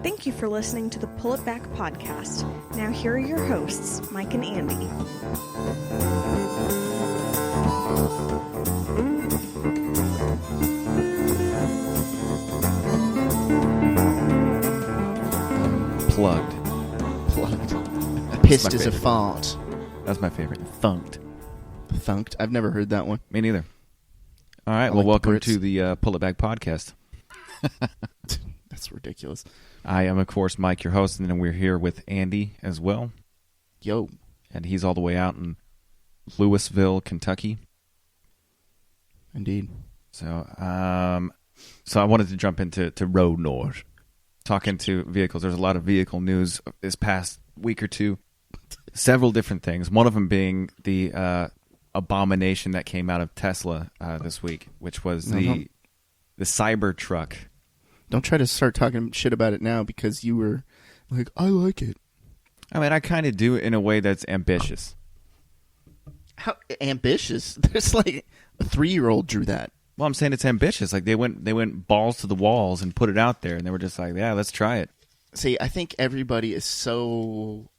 Thank you for listening to the Pull It Back podcast. Now here are your hosts, Mike and Andy. Plugged. Pissed as a fart. That's my favorite. Thunked. Thunked? I've never heard that one. Me neither. All right. Well, welcome to the Pull It Back podcast. That's ridiculous. I am, of course, Mike, your host, and then we're here with Andy as well. Yo. And he's all the way out in Louisville, Kentucky. Indeed. So I wanted to jump into road noise. Talking to vehicles. There's a lot of vehicle news this past week or two. Several different things. One of them being the abomination that came out of Tesla this week, which was the CyberTruck. Don't try to start talking shit about it now because you were like, I like it. I mean, I kind of do it in a way that's ambitious. How ambitious? There's like a 3-year-old drew that. Well, I'm saying it's ambitious. Like they went balls to the walls and put it out there, and they were just like, yeah, let's try it. See, I think everybody is so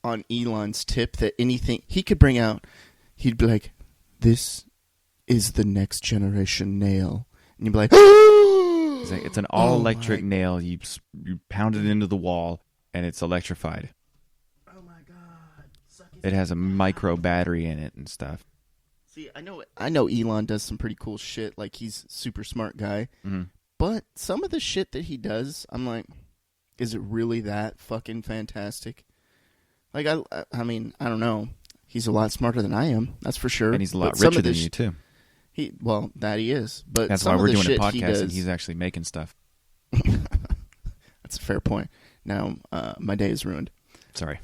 on Elon's tip that anything he could bring out, he'd be like, this is the next generation nail. And you'd be like, it's an all-electric nail. You pound it into the wall, and it's electrified. Oh, my God. It has a micro battery in it and stuff. See, I know Elon does some pretty cool shit. Like, he's a super smart guy. Mm-hmm. But some of the shit that he does, I'm like, is it really that fucking fantastic? Like, I mean, I don't know. He's a lot smarter than I am. That's for sure. And he's a lot richer than you, too. Well, that he is. But that's why we're doing a podcast and he's actually making stuff. That's a fair point. Now, my day is ruined. Sorry.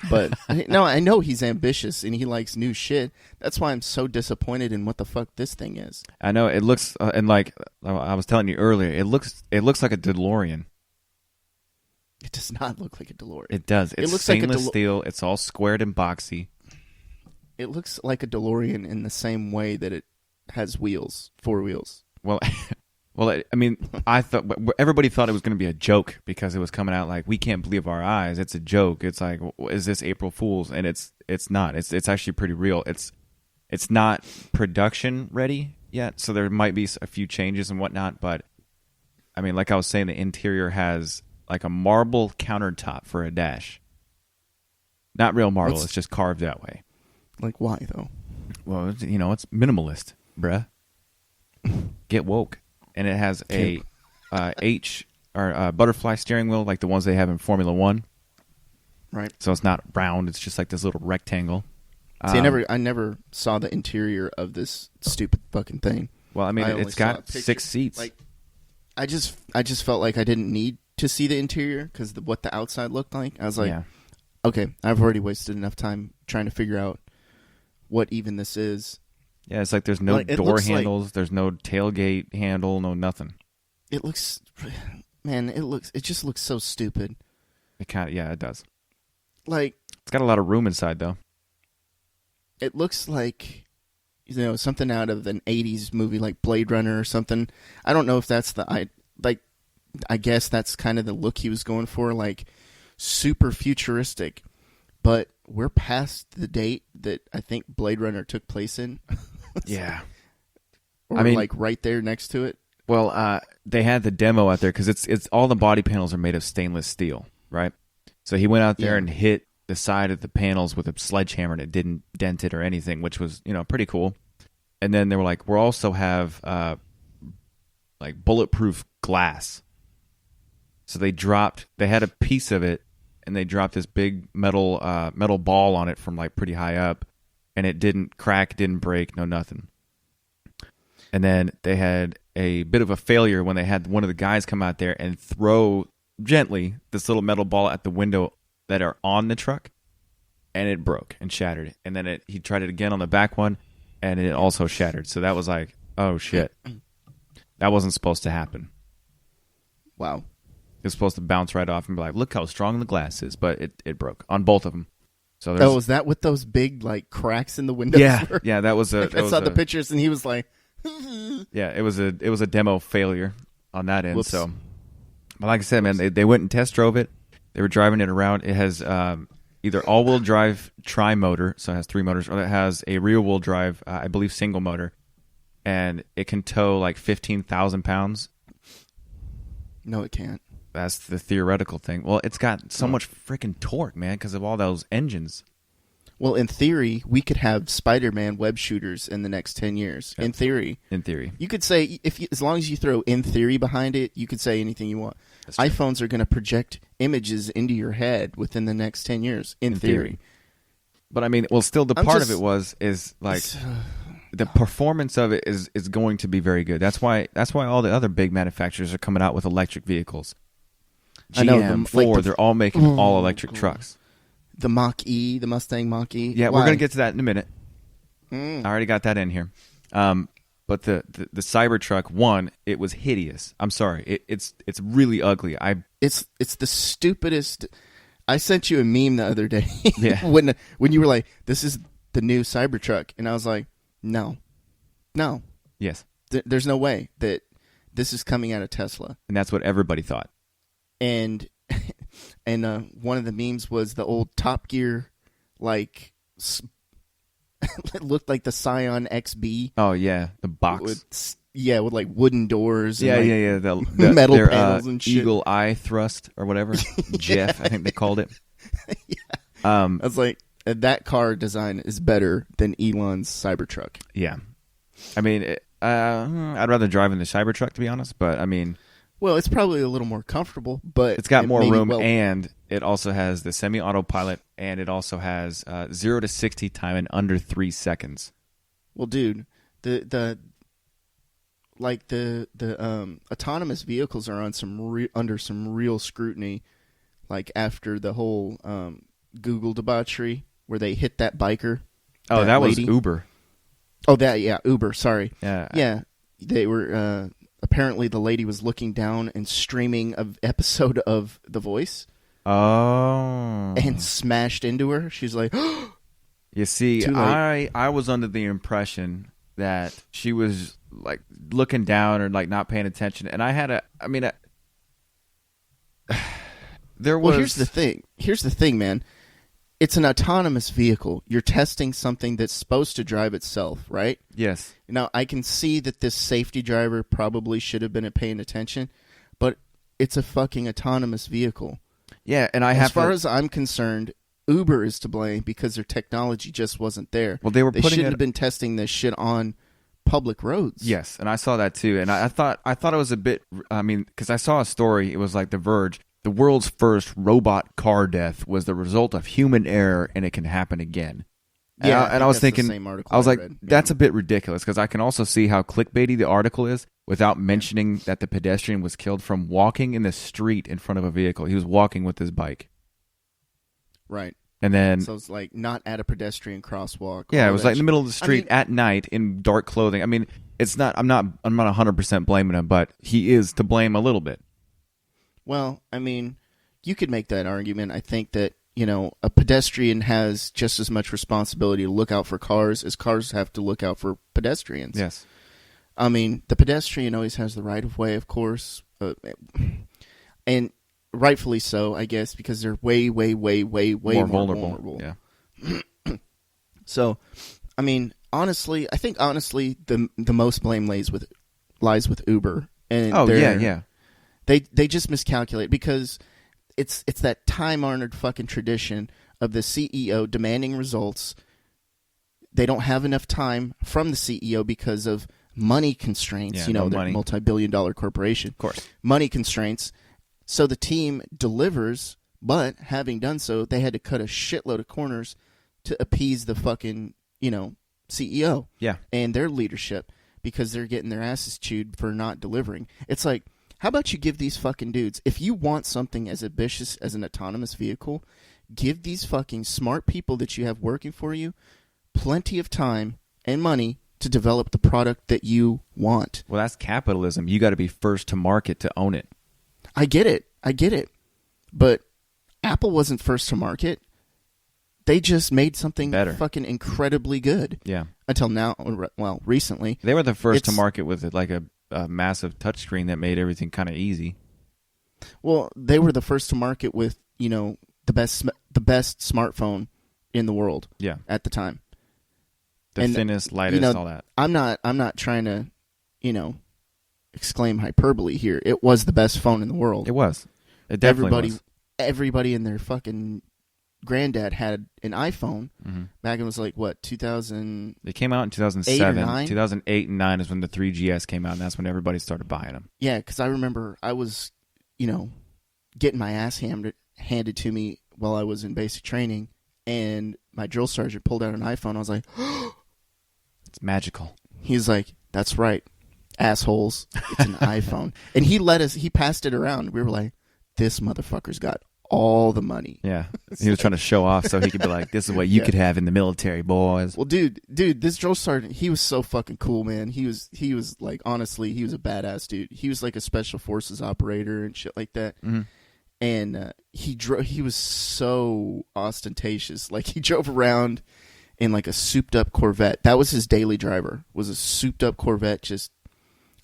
But, no, I know he's ambitious and he likes new shit. That's why I'm so disappointed in what the fuck this thing is. I know. It looks, and like I was telling you earlier, it looks like a DeLorean. It does not look like a DeLorean. It does. It looks stainless like steel. It's all squared and boxy. It looks like a DeLorean in the same way that it has wheels, 4 wheels. Well, I mean, I thought everybody thought it was going to be a joke because it was coming out like, we can't believe our eyes. It's a joke. It's like, is this April Fool's? And it's not. It's actually pretty real. It's not production ready yet, so there might be a few changes and whatnot. But I mean, like I was saying, the interior has like a marble countertop for a dash. Not real marble. It's just carved that way. Like why though? Well, it's minimalist, bruh. Get woke. And it has a butterfly steering wheel like the ones they have in Formula 1. Right. So it's not round. It's just like this little rectangle. See, I never saw the interior of this stupid fucking thing. Well, I mean, it's got 6 seats. Like, I just felt like I didn't need to see the interior because what the outside looked like. I was like, okay, I've already wasted enough time trying to figure out what even this is. Yeah, it's like there's no door handles, there's no tailgate handle, no nothing. It looks, man, it just looks so stupid. It does. Like, it's got a lot of room inside though. It looks like, something out of an 80s movie like Blade Runner or something. I don't know if that's I guess that's kind of the look he was going for, like super futuristic. But we're past the date that I think Blade Runner took place in. Yeah. Or like right there next to it. Well, they had the demo out there because it's all the body panels are made of stainless steel, right? So he went out there and hit the side of the panels with a sledgehammer and it didn't dent it or anything, which was, pretty cool. And then they were like, we also have like bulletproof glass. So they had a piece of it and they dropped this big metal ball on it from like pretty high up, and it didn't crack, didn't break, no nothing. And then they had a bit of a failure when they had one of the guys come out there and throw gently this little metal ball at the window that are on the truck, and it broke and shattered. And then he tried it again on the back one, and it also shattered. So that was like, oh shit, that wasn't supposed to happen. Wow. It was supposed to bounce right off and be like, look how strong the glass is, but it broke on both of them. So was that what those big like cracks in the windows were? Yeah, that was a. I saw the pictures and he was like, yeah, it was a demo failure on that end. Whoops. So But like I said, man, they went and test drove it. They were driving it around. It has either all-wheel drive tri-motor, so it has 3 motors, or it has a rear-wheel drive, I believe, single motor, and it can tow like 15,000 pounds. No, it can't. That's the theoretical thing. Well, it's got so much freaking torque, man, because of all those engines. Well, in theory, we could have Spider-Man web shooters in the next 10 years. Yep. In theory. In theory. You could say, as long as you throw "in theory" behind it, you could say anything you want. iPhones are going to project images into your head within the next 10 years, in theory. But I mean, well, still, the part of it is like the performance of it is going to be very good. That's why all the other big manufacturers are coming out with electric vehicles. GM, Ford, they're all making all electric trucks. The Mach-E, the Mustang Mach-E. Yeah, we're going to get to that in a minute. I already got that in here. But the CyberTruck, one, it was hideous. I'm sorry. It's really ugly. It's the stupidest. I sent you a meme the other day yeah. when you were like, "This is the new CyberTruck," and I was like, "No, yes, there's no way that this is coming out of Tesla." And that's what everybody thought. And one of the memes was the old Top Gear, like it looked like the Scion XB. Oh yeah, the box. With like wooden doors. Yeah, and The metal panels and shit. Eagle Eye thrust or whatever. Jeff, I think they called it. Yeah. I was like, that car design is better than Elon's Cybertruck. Yeah, I mean, I'd rather drive in the Cybertruck, to be honest. But I mean, well, it's probably a little more comfortable, but it's got more room, and it also has the semi-autopilot, and it also has 0 to 60 time in under 3 seconds. Well, dude, the autonomous vehicles are on under some real scrutiny, like after the whole Google debauchery where they hit that biker. Oh, that was Uber. Oh, Uber. Sorry. Yeah. They were. Apparently, the lady was looking down and streaming an episode of The Voice. Oh. And smashed into her. She's like, you see, I was under the impression that she was like looking down or like not paying attention, and there was. Well, here's the thing, man. It's an autonomous vehicle. You're testing something that's supposed to drive itself, right? Yes. Now, I can see that this safety driver probably should have been paying attention, but it's a fucking autonomous vehicle. Yeah, and as far as I'm concerned, Uber is to blame because their technology just wasn't there. Well, they should have been testing this shit on public roads. Yes, and I saw that too, and I thought it was a bit. I mean, because I saw a story. It was like The Verge. The world's first robot car death was the result of human error, and it can happen again. Yeah, and I was thinking, I was like, that's a bit ridiculous, because I can also see how clickbaity the article is without mentioning that the pedestrian was killed from walking in the street in front of a vehicle. He was walking with his bike. Right. And then, so it's like not at a pedestrian crosswalk. Yeah, it was like in the middle of the street at night in dark clothing. I mean, it's not. I'm not 100% blaming him, but he is to blame a little bit. Well, I mean, you could make that argument. I think that, a pedestrian has just as much responsibility to look out for cars as cars have to look out for pedestrians. Yes. I mean, the pedestrian always has the right of way, of course, and rightfully so, I guess, because they're way, way, way, way, way more vulnerable. Yeah. So, I mean, honestly, the most blame lies with Uber. And yeah. They just miscalculate because it's that time-honored fucking tradition of the CEO demanding results. They don't have enough time from the CEO because of money constraints. They're a multi-billion-dollar corporation. Of course. Money constraints. So the team delivers, but having done so, they had to cut a shitload of corners to appease the fucking, CEO. Yeah. And their leadership because they're getting their asses chewed for not delivering. It's like, how about you give these fucking dudes, if you want something as ambitious as an autonomous vehicle, give these fucking smart people that you have working for you plenty of time and money to develop the product that you want. Well, that's capitalism. You got to be first to market to own it. I get it. But Apple wasn't first to market. They just made something better, fucking incredibly good. Yeah. Until now, well, recently. They were the first to market with like a massive touchscreen that made everything kind of easy. Well, they were the first to market with, the best smartphone in the world. Yeah. At the time. The thinnest, lightest, all that. I'm not trying to, exclaim hyperbole here. It was the best phone in the world. It was. It definitely was. Everybody and their fucking granddad had an iPhone. Mm-hmm. Back in was like, what, 2000? They came out in 2007. 2008 and 9 is when the 3GS came out, and that's when everybody started buying them. Yeah, because I remember I was, getting my ass handed to me while I was in basic training, and my drill sergeant pulled out an iPhone. I was like, it's magical. He's like, that's right, assholes. It's an iPhone. And he passed it around. We were like, this motherfucker's got all the money. Yeah. He was trying to show off so he could be like, this is what you could have in the military, boys. Well, dude, this drill sergeant, he was so fucking cool, man. He was like, honestly, he was a badass dude. He was like a special forces operator and shit like that. Mm-hmm. And he was so ostentatious. Like, he drove around in like a souped up Corvette. That was his daily driver, was a souped up Corvette, just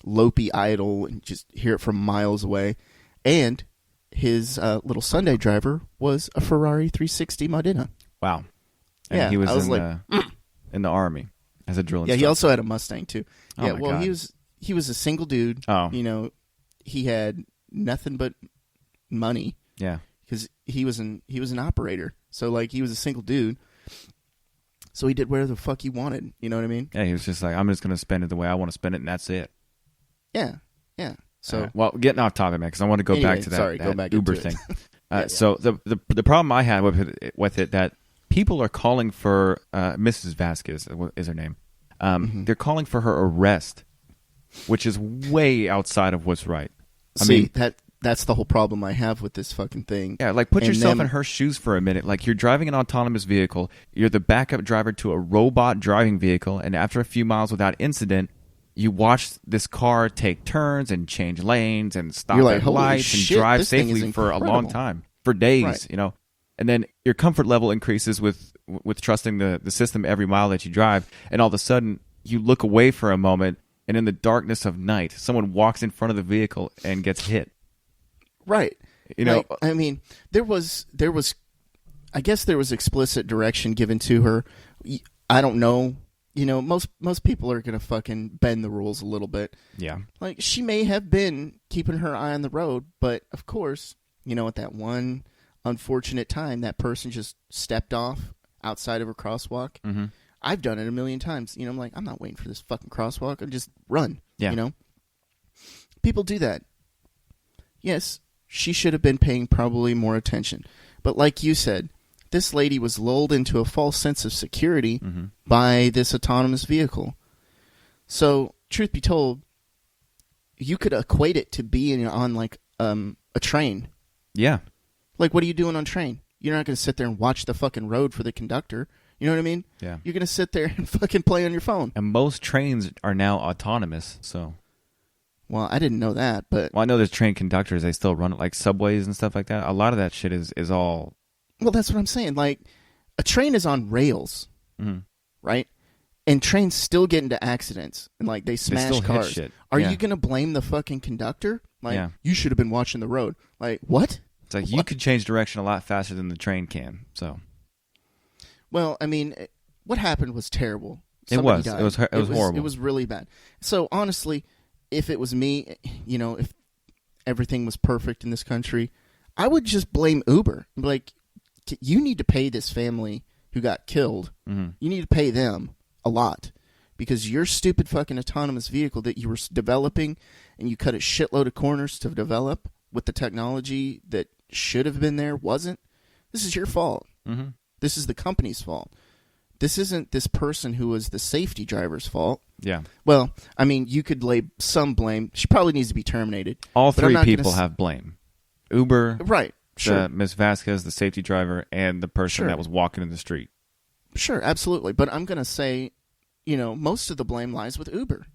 lopey idle, and just hear it from miles away. And his little Sunday driver was a Ferrari 360 Modena. Wow. And he was in the Army as a drill instructor. Yeah, he also had a Mustang too. Oh yeah, my well, God. he was a single dude. Oh. He had nothing but money. Yeah. Because he was an operator. So like, he was a single dude. So he did whatever the fuck he wanted. You know what I mean? Yeah, he was just like, I'm just going to spend it the way I want to spend it, and that's it. Yeah. Yeah. So well, getting off topic, man, because I want to go back to that Uber thing. So the problem I had with it that people are calling for Mrs. Vasquez is her name. They're calling for her arrest, which is way outside of what's right. I mean, that's the whole problem I have with this fucking thing. Yeah, like put yourself in her shoes for a minute. Like, you're driving an autonomous vehicle, you're the backup driver to a robot driving vehicle, and after a few miles without incident, you watch this car take turns and change lanes and stop at lights and drive safely for a long time, for days, right. And then your comfort level increases with trusting the system every mile that you drive, and all of a sudden you look away for a moment, and in the darkness of night, someone walks in front of the vehicle and gets hit. Right. I mean, there was I guess there was explicit direction given to her. I don't know. Most people are going to fucking bend the rules a little bit. Yeah. Like, she may have been keeping her eye on the road, but of course, at that one unfortunate time, that person just stepped off outside of a crosswalk. Mm-hmm. I've done it a million times. I'm like, I'm not waiting for this fucking crosswalk. I just run. Yeah. People do that. Yes, she should have been paying probably more attention. But like you said, this lady was lulled into a false sense of security by this autonomous vehicle. So, truth be told, you could equate it to being on like a train. Yeah. Like, what are you doing on train? You're not going to sit there and watch the fucking road for the conductor. You know what I mean? Yeah. You're going to sit there and fucking play on your phone. And most trains are now autonomous, so... Well, I didn't know that, but... Well, I know there's train conductors. They still run it, like subways and stuff like that. A lot of that shit is all... Well, that's what I'm saying. Like, a train is on rails, right? And trains still get into accidents. And, like, they smash cars. Hit shit. Are you going to blame the fucking conductor? Like, you should have been watching the road. Like, what? It's like, you could change direction a lot faster than the train can, so... Well, I mean, what happened was terrible. Somebody died. It was horrible. It was really bad. So, honestly... If it was me, if everything was perfect in this country, I would just blame Uber. Like, you need to pay this family who got killed. Mm-hmm. You need to pay them a lot because your stupid fucking autonomous vehicle that you were developing and you cut a shitload of corners to develop with the technology that should have been there wasn't. This is your fault. Mm-hmm. This is the company's fault. This isn't this person who was the safety driver's fault. Yeah. Well, I mean, you could lay some blame. She probably needs to be terminated. All three people have blame. Uber, right? Sure. Ms. Vasquez, the safety driver, and the person that was walking in the street. Sure, absolutely. But I'm going to say, most of the blame lies with Uber.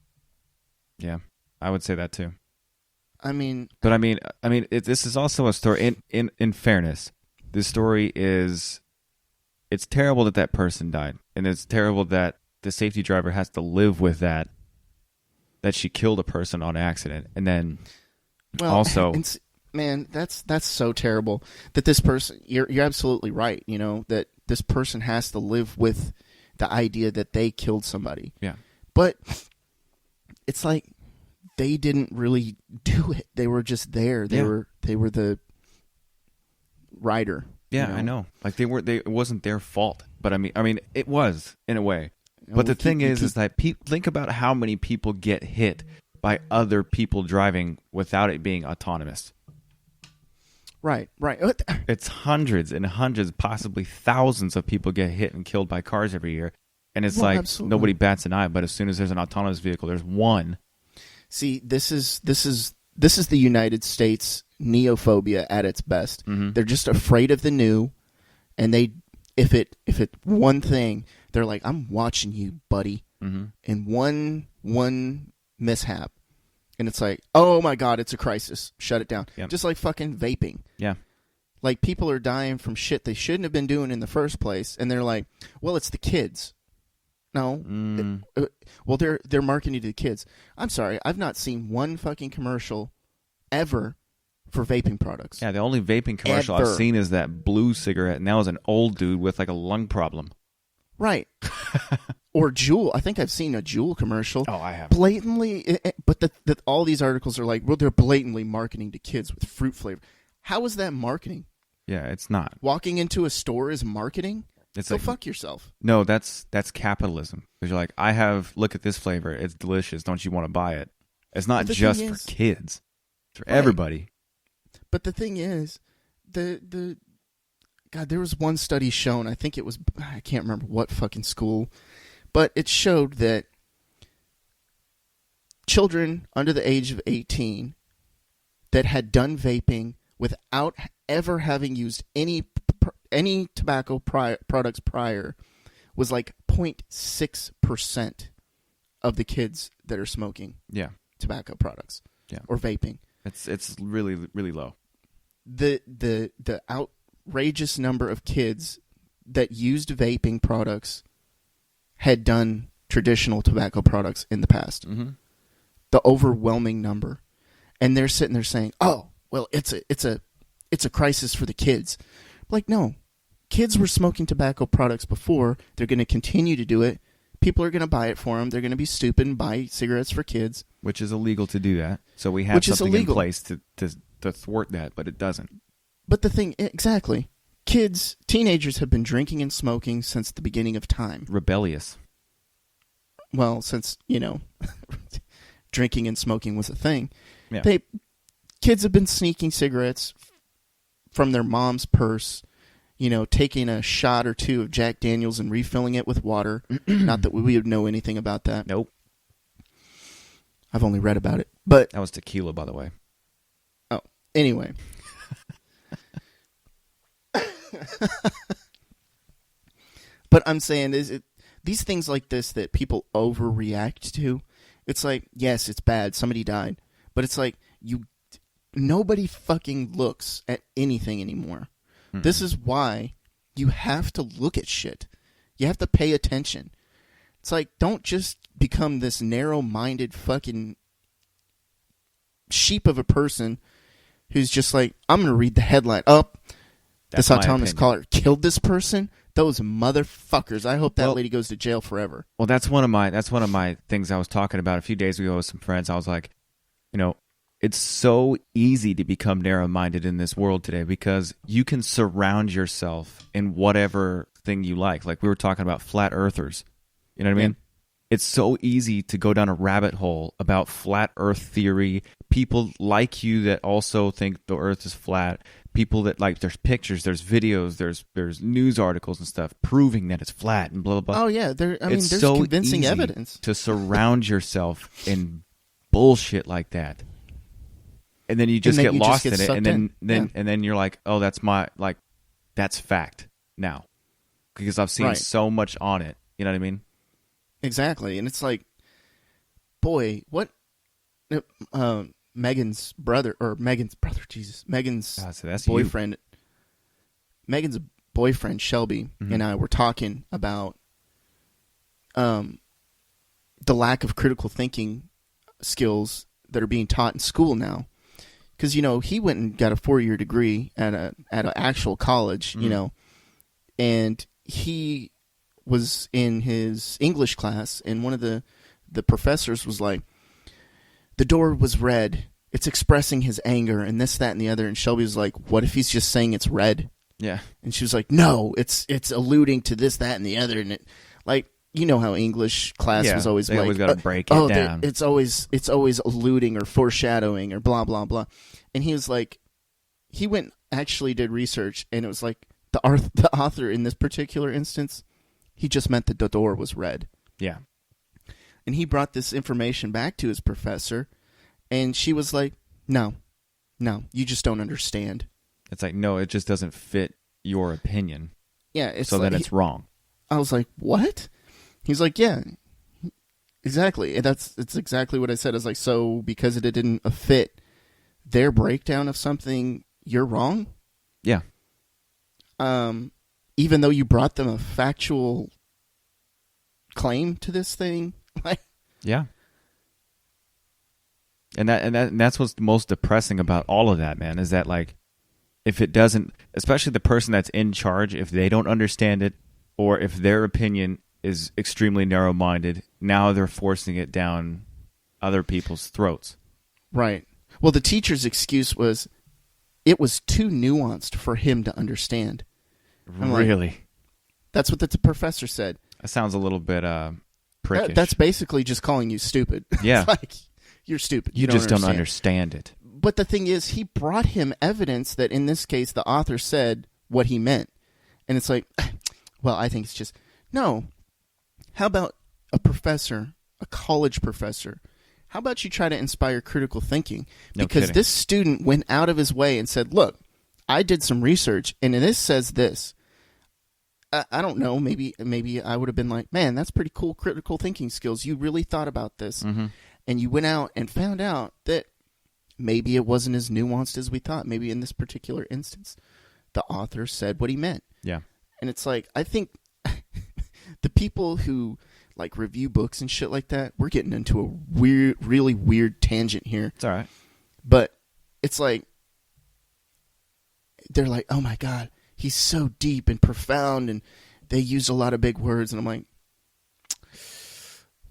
Yeah, I would say that too. I mean, this is also a story. In fairness, this story is. It's terrible that person died, and it's terrible that the safety driver has to live with that she killed a person on accident, and then also... man, that's so terrible that this person. You're absolutely right. You know that this person has to live with the idea that they killed somebody. Yeah. But it's like they didn't really do it. They were just there. They were the writer. Yeah, I know. Like it wasn't their fault. But I mean, it was in a way. But the thing is that think about how many people get hit by other people driving without it being autonomous. Right. It's hundreds and hundreds, possibly thousands of people get hit and killed by cars every year. And it's absolutely. Nobody bats an eye, but as soon as there's an autonomous vehicle, there's one. See, this is the United States neophobia at its best. Mm-hmm. They're just afraid of the new, and if it one thing, they're like, I'm watching you, buddy. Mm-hmm. And one mishap, and it's like, oh my God, it's a crisis. Shut it down. Yep. Just like fucking vaping. Yeah. Like people are dying from shit they shouldn't have been doing in the first place, and they're like, well, it's the kids. No. Well, they're marketing to the kids. I'm sorry, I've not seen one fucking commercial ever for vaping products. Yeah, the only vaping commercial I've seen is that blue cigarette, and that was an old dude with like a lung problem. Right. Or Juul. I think I've seen a Juul commercial. Oh, I have. Blatantly, but all these articles are like, well, they're blatantly marketing to kids with fruit flavor. How is that marketing? Yeah, it's not. Walking into a store is marketing? It's Go like, fuck yourself. No, that's capitalism. Because you're like, look at this flavor. It's delicious. Don't you want to buy it? It's not just for kids. It's for everybody. But the thing is, God, there was one study shown, I think it was, I can't remember what fucking school, but it showed that children under the age of 18 that had done vaping without ever having used any tobacco products prior was like 0.6% of the kids that are smoking tobacco products or vaping. It's really, really low. The outrageous number of kids that used vaping products had done traditional tobacco products in the past. Mm-hmm. The overwhelming number. And they're sitting there saying, oh, well, it's a crisis for the kids. Like, no. Kids were smoking tobacco products before. They're going to continue to do it. People are going to buy it for them. They're going to be stupid and buy cigarettes for kids. Which is illegal to do that. So we have something in place to thwart that, but it doesn't. But the thing, exactly. Teenagers have been drinking and smoking since the beginning of time. Rebellious. Well, since, drinking and smoking was a thing. Yeah. Kids have been sneaking cigarettes from their mom's purse, taking a shot or two of Jack Daniels and refilling it with water. Not that we would know anything about that. Nope. I've only read about it. But that was tequila, by the way. Oh, anyway. But I'm saying these things like this that people overreact to, it's like, yes, it's bad. Somebody died. But it's like, nobody fucking looks at anything anymore. Mm-hmm. This is why you have to look at shit. You have to pay attention. It's like, don't just become this narrow-minded fucking sheep of a person who's just like, I'm going to read the headline. Oh, this autonomous car killed this person? Those motherfuckers. I hope that lady goes to jail forever. Well, that's one of my things I was talking about a few days ago with some friends. I was like, it's so easy to become narrow-minded in this world today because you can surround yourself in whatever thing you like. Like we were talking about flat earthers. You know what I mean? It's so easy to go down a rabbit hole about flat earth theory. People like you that also think the earth is flat. People that there's pictures, there's videos, there's news articles and stuff proving that it's flat and blah, blah, blah. Oh, yeah. There's so convincing easy evidence to surround yourself in bullshit like that. And then you just get lost in it. And then you're like, oh, that's fact now. Because I've seen so much on it. You know what I mean? Exactly. And it's like, boy, what Megan's boyfriend, Megan's boyfriend, Shelby, and I were talking about the lack of critical thinking skills that are being taught in school now. because he went and got a 4-year degree at an actual college, and he was in his English class, and one of the professors was like, the door was red. It's expressing his anger and this, that, and the other. And Shelby was like, what if he's just saying it's red? Yeah. And she was like, no, it's alluding to this, that, and the other. And it, like, how English class was always they like, always got to break it down. It's always alluding or foreshadowing or blah, blah, blah. And he was like, he went actually did research, and it was like the author in this particular instance, he just meant that the door was red. Yeah. And he brought this information back to his professor, and she was like, no, you just don't understand. It's like, no, it just doesn't fit your opinion. Yeah. So then it's wrong. I was like, what? He's like, yeah, exactly. And it's exactly what I said. I was like, so because it didn't fit their breakdown of something, you're wrong? Yeah. Even though you brought them a factual claim to this thing? Like, yeah. And that's what's most depressing about all of that, man, is that, like, if it doesn't, especially the person that's in charge, if they don't understand it, or if their opinion is extremely narrow-minded, now they're forcing it down other people's throats. Right. Well, the teacher's excuse was, it was too nuanced for him to understand. Really? Like, that's what the professor said. That sounds a little bit prickish. That's basically just calling you stupid. Yeah. It's like, you're stupid. You just don't understand it. But the thing is, he brought him evidence that in this case the author said what he meant. And it's like, well, I think it's just, no. How about a professor, a college professor? How about you try to inspire critical thinking? Because this student went out of his way and said, look, I did some research, and this says this. I don't know, maybe I would have been like, man, that's pretty cool critical thinking skills. You really thought about this. Mm-hmm. And you went out and found out that maybe it wasn't as nuanced as we thought. Maybe in this particular instance, the author said what he meant. Yeah. And it's like, I think the people who like review books and shit like that, we're getting into a really weird tangent here. It's all right. But it's like, they're like, oh my God, he's so deep and profound, and they use a lot of big words. And I'm like,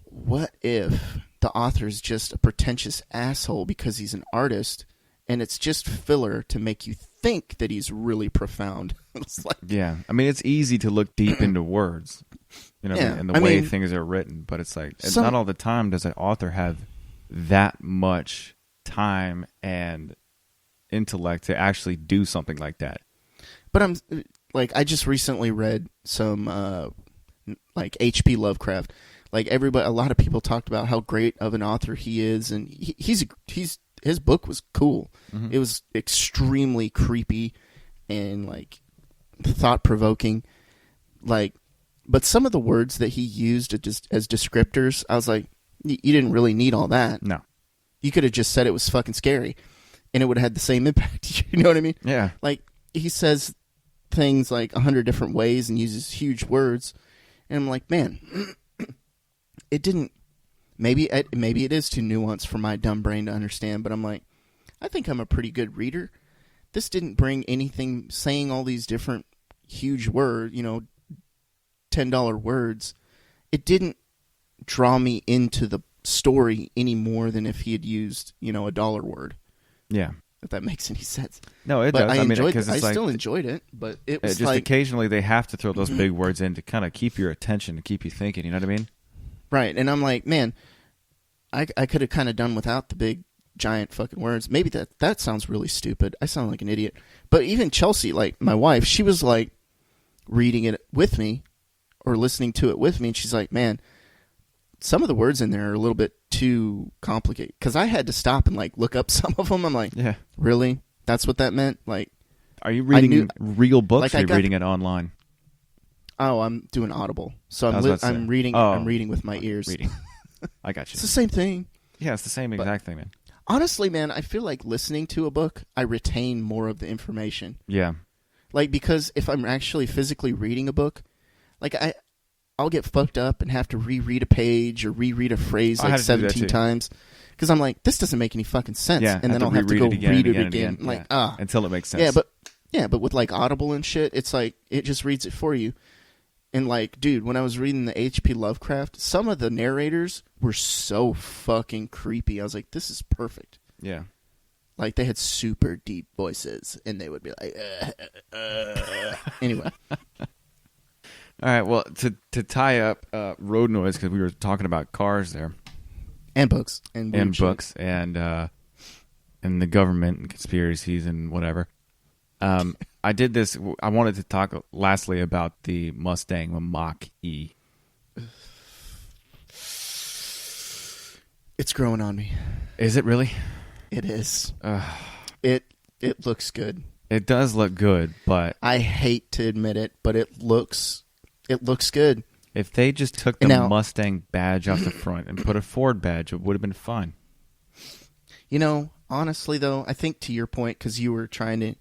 what if the author's just a pretentious asshole because he's an artist, and it's just filler to make you think that he's really profound? It's like, yeah. I mean, it's easy to look deep into words, and the way things are written, but it's like, not all the time does an author have that much time and intellect to actually do something like that. But I'm like, I just recently read some like H.P. Lovecraft. Like a lot of people talked about how great of an author he is, and his book was cool. Mm-hmm. It was extremely creepy and like thought provoking. Like, but some of the words that he used as descriptors, I was like, you didn't really need all that. No, you could have just said it was fucking scary, and it would have had the same impact. You know what I mean? Yeah. Like, he says things like 100 different ways and uses huge words, and I'm like, man, it didn't. Maybe it is too nuanced for my dumb brain to understand, but I'm like, I think I'm a pretty good reader. This didn't bring anything, saying all these different huge words, $10 words. It didn't draw me into the story any more than if he had used, a dollar word. Yeah. If that makes any sense. No, it but does. I still enjoyed it, but it was just occasionally they have to throw those big words in to kind of keep your attention, to keep you thinking. You know what I mean? Right. And I'm like, man, I could have kind of done without the big, giant fucking words. Maybe that sounds really stupid. I sound like an idiot. But even Chelsea, like my wife, she was like reading it with me or listening to it with me, and she's like, man, some of the words in there are a little bit too complicated. Because I had to stop and like look up some of them. I'm like, yeah, really? That's what that meant? Like, are you reading real books, or are you reading it online? Oh, I'm doing Audible. So I'm reading. I'm reading with my ears. Reading. I got you. It's the same thing. Yeah, it's the same exact thing, man. Honestly, man, I feel like listening to a book, I retain more of the information. Yeah. Like, because if I'm actually physically reading a book, like I'll get fucked up and have to reread a page or reread a phrase like 17 times because I'm like, this doesn't make any fucking sense. Yeah, and then I'll have to go read it again. I'm like, until it makes sense. But with like Audible and shit, it's like it just reads it for you. And like, dude, when I was reading the H.P. Lovecraft, some of the narrators were so fucking creepy. I was like, this is perfect. Yeah. Like, they had super deep voices, and they would be like, Anyway. All right, well, to tie up road noise, because we were talking about cars there. And books. And books, and the government, and conspiracies, and whatever. I did this. I wanted to talk lastly about the Mustang Mach-E. It's growing on me. Is it really? It is. It looks good. It does look good, but I hate to admit it, but it looks good. If they just took the Mustang badge off the front and put a Ford badge, it would have been fine. You know, honestly though, I think to your point, because you were trying to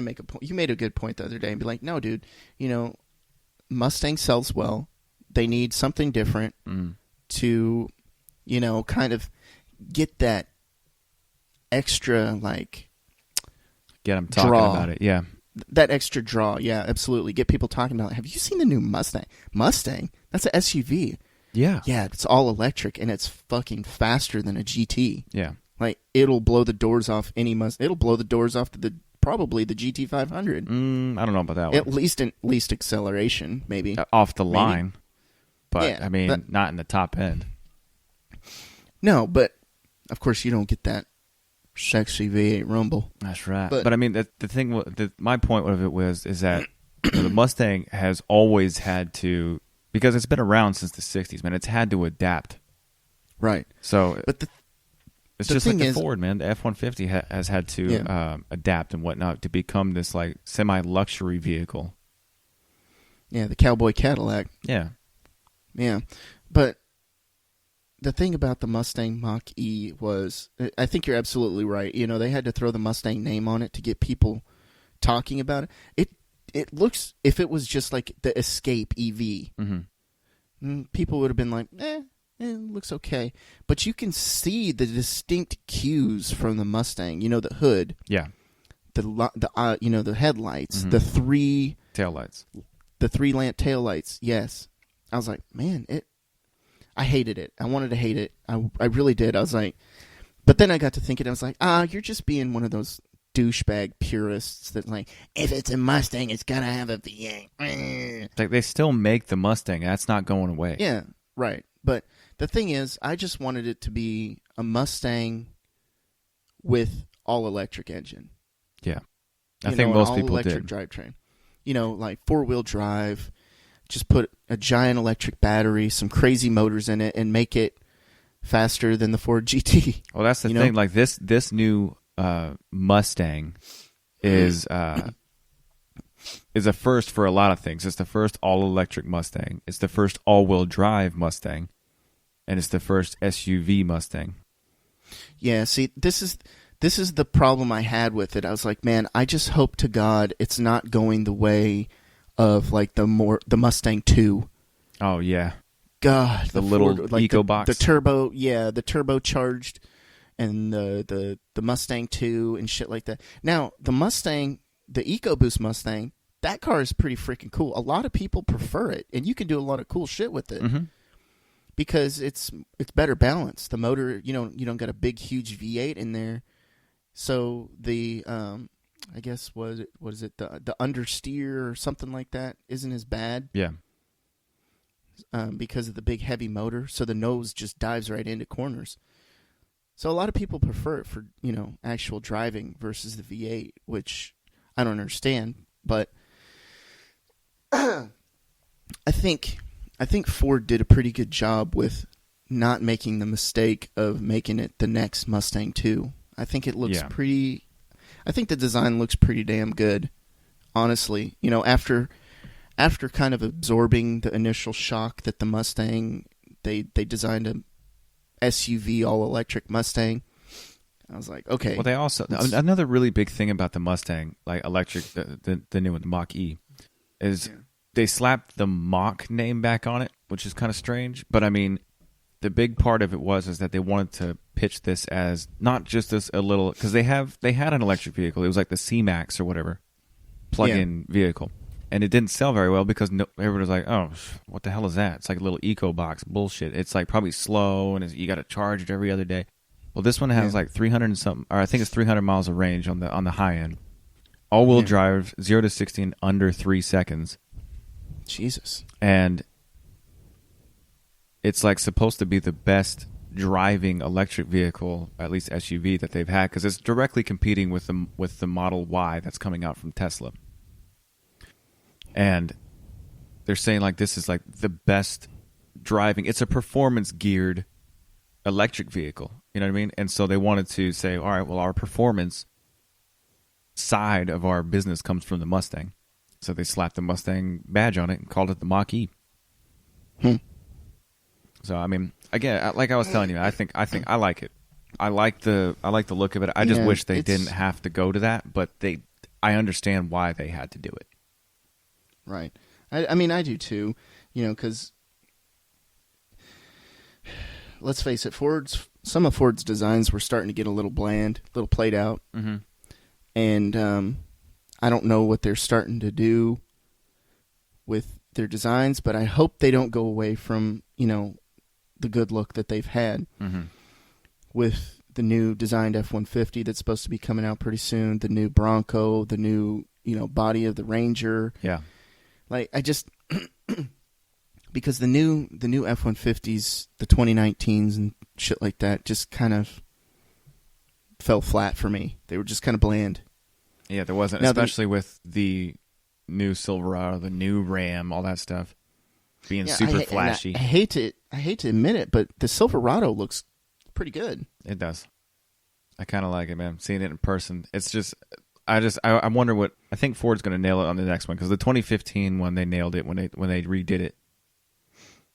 make a point. You made a good point the other day and be like, no, dude, you know, Mustang sells well. They need something different to, you know, kind of get that extra, like, get them talking about it. Yeah. That extra draw. Yeah, absolutely. Get people talking about it. Have you seen the new Mustang? Mustang? That's an SUV. Yeah. Yeah, it's all electric and it's fucking faster than a GT. Yeah. Like, it'll blow the doors off any Mustang. It'll blow the doors off probably the GT500. I don't know about that one. At least acceleration, maybe. Off the line. But, yeah, I mean, not in the top end. No, but, of course, you don't get that sexy V8 rumble. That's right. But I mean, the thing, my point of it is that the Mustang has always had to, because it's been around since the 60s, man, it's had to adapt. Right. So, but it's just like the Ford, man. The F-150 has had to adapt and whatnot to become this like semi-luxury vehicle. Yeah, the cowboy Cadillac. Yeah. Yeah. But the thing about the Mustang Mach-E was, I think you're absolutely right. You know, they had to throw the Mustang name on it to get people talking about it. It looks, if it was just like the Escape EV, people would have been like, it looks okay. But you can see the distinct cues from the Mustang. You know, the hood. Yeah. The headlights. The three taillights. The 3-lamp taillights. Yes. I was like, man, I hated it. I wanted to hate it. I really did. I was like, but then I got to thinking, I was like, you're just being one of those douchebag purists that like, if it's a Mustang, it's gotta have a V8. Like, they still make the Mustang. That's not going away. Yeah, right. But the thing is, I just wanted it to be a Mustang with all-electric engine. Yeah. I think most people did. All-electric drivetrain. You know, like 4-wheel-drive, just put a giant electric battery, some crazy motors in it, and make it faster than the Ford GT. Well, that's the thing. Like, this new Mustang is a first for a lot of things. It's the first all-electric Mustang. It's the first all-wheel drive Mustang. And it's the first SUV Mustang. Yeah, see, this is the problem I had with it. I was like, man, I just hope to God it's not going the way of like the Mustang 2. Oh yeah. God, the little Ford, like EcoBox. The turbo, the turbocharged and the Mustang 2 and shit like that. Now, the Mustang, the EcoBoost Mustang, that car is pretty freaking cool. A lot of people prefer it, and you can do a lot of cool shit with it. Because it's better balanced. The motor, you don't got a big huge V8 in there. So the I guess what is it the understeer or something like that isn't as bad. Yeah. Because of the big heavy motor, so the nose just dives right into corners. So a lot of people prefer it for, actual driving versus the V8, which I don't understand, but I think Ford did a pretty good job with not making the mistake of making it the next Mustang 2. I think it looks pretty. I think the design looks pretty damn good, honestly. After kind of absorbing the initial shock that the Mustang, they designed a SUV all-electric Mustang. I was like, okay. Well, they also, another really big thing about the Mustang, like electric, the new one, the Mach-E, is they slapped the Mach name back on it, which is kind of strange. But I mean, the big part of it is that they wanted to pitch this as not just as a little, because they had an electric vehicle. It was like the C-Max or whatever, plug-in vehicle. And it didn't sell very well because everyone was like, oh, what the hell is that? It's like a little eco box bullshit. It's like probably slow and you got to charge it every other day. Well, this one has like 300 and something, or I think it's 300 miles of range on the high end. All-wheel drive, 0 to 60 in under 3 seconds. Jesus. And it's like supposed to be the best driving electric vehicle, at least SUV, that they've had, because it's directly competing with the Model Y that's coming out from Tesla. And they're saying like this is like the best driving. It's a performance geared electric vehicle. You know what I mean? And so they wanted to say, all right, well, our performance side of our business comes from the Mustang. So they slapped the Mustang badge on it and called it the Mach-E. So I mean, again, like I was telling you, I think I like it. I like the look of it. I just wish they didn't have to go to that, but I understand why they had to do it. Right. I mean, I do too, because let's face it, some of Ford's designs were starting to get a little bland, a little played out. Mm-hmm. And I don't know what they're starting to do with their designs, but I hope they don't go away from, the good look that they've had with the new designed F-150 that's supposed to be coming out pretty soon, the new Bronco, the new, body of the Ranger. Yeah. Like, I just, because the new F-150s, the 2019s and shit like that, just kind of fell flat for me. They were just kind of bland. Yeah, there wasn't, especially with the new Silverado, the new Ram, all that stuff being super flashy. I hate to admit it, but the Silverado looks pretty good. It does. I kind of like it, man. Seeing it in person, it's just. I wonder what I think Ford's going to nail it on the next one, because the 2015 one they nailed it when they redid it.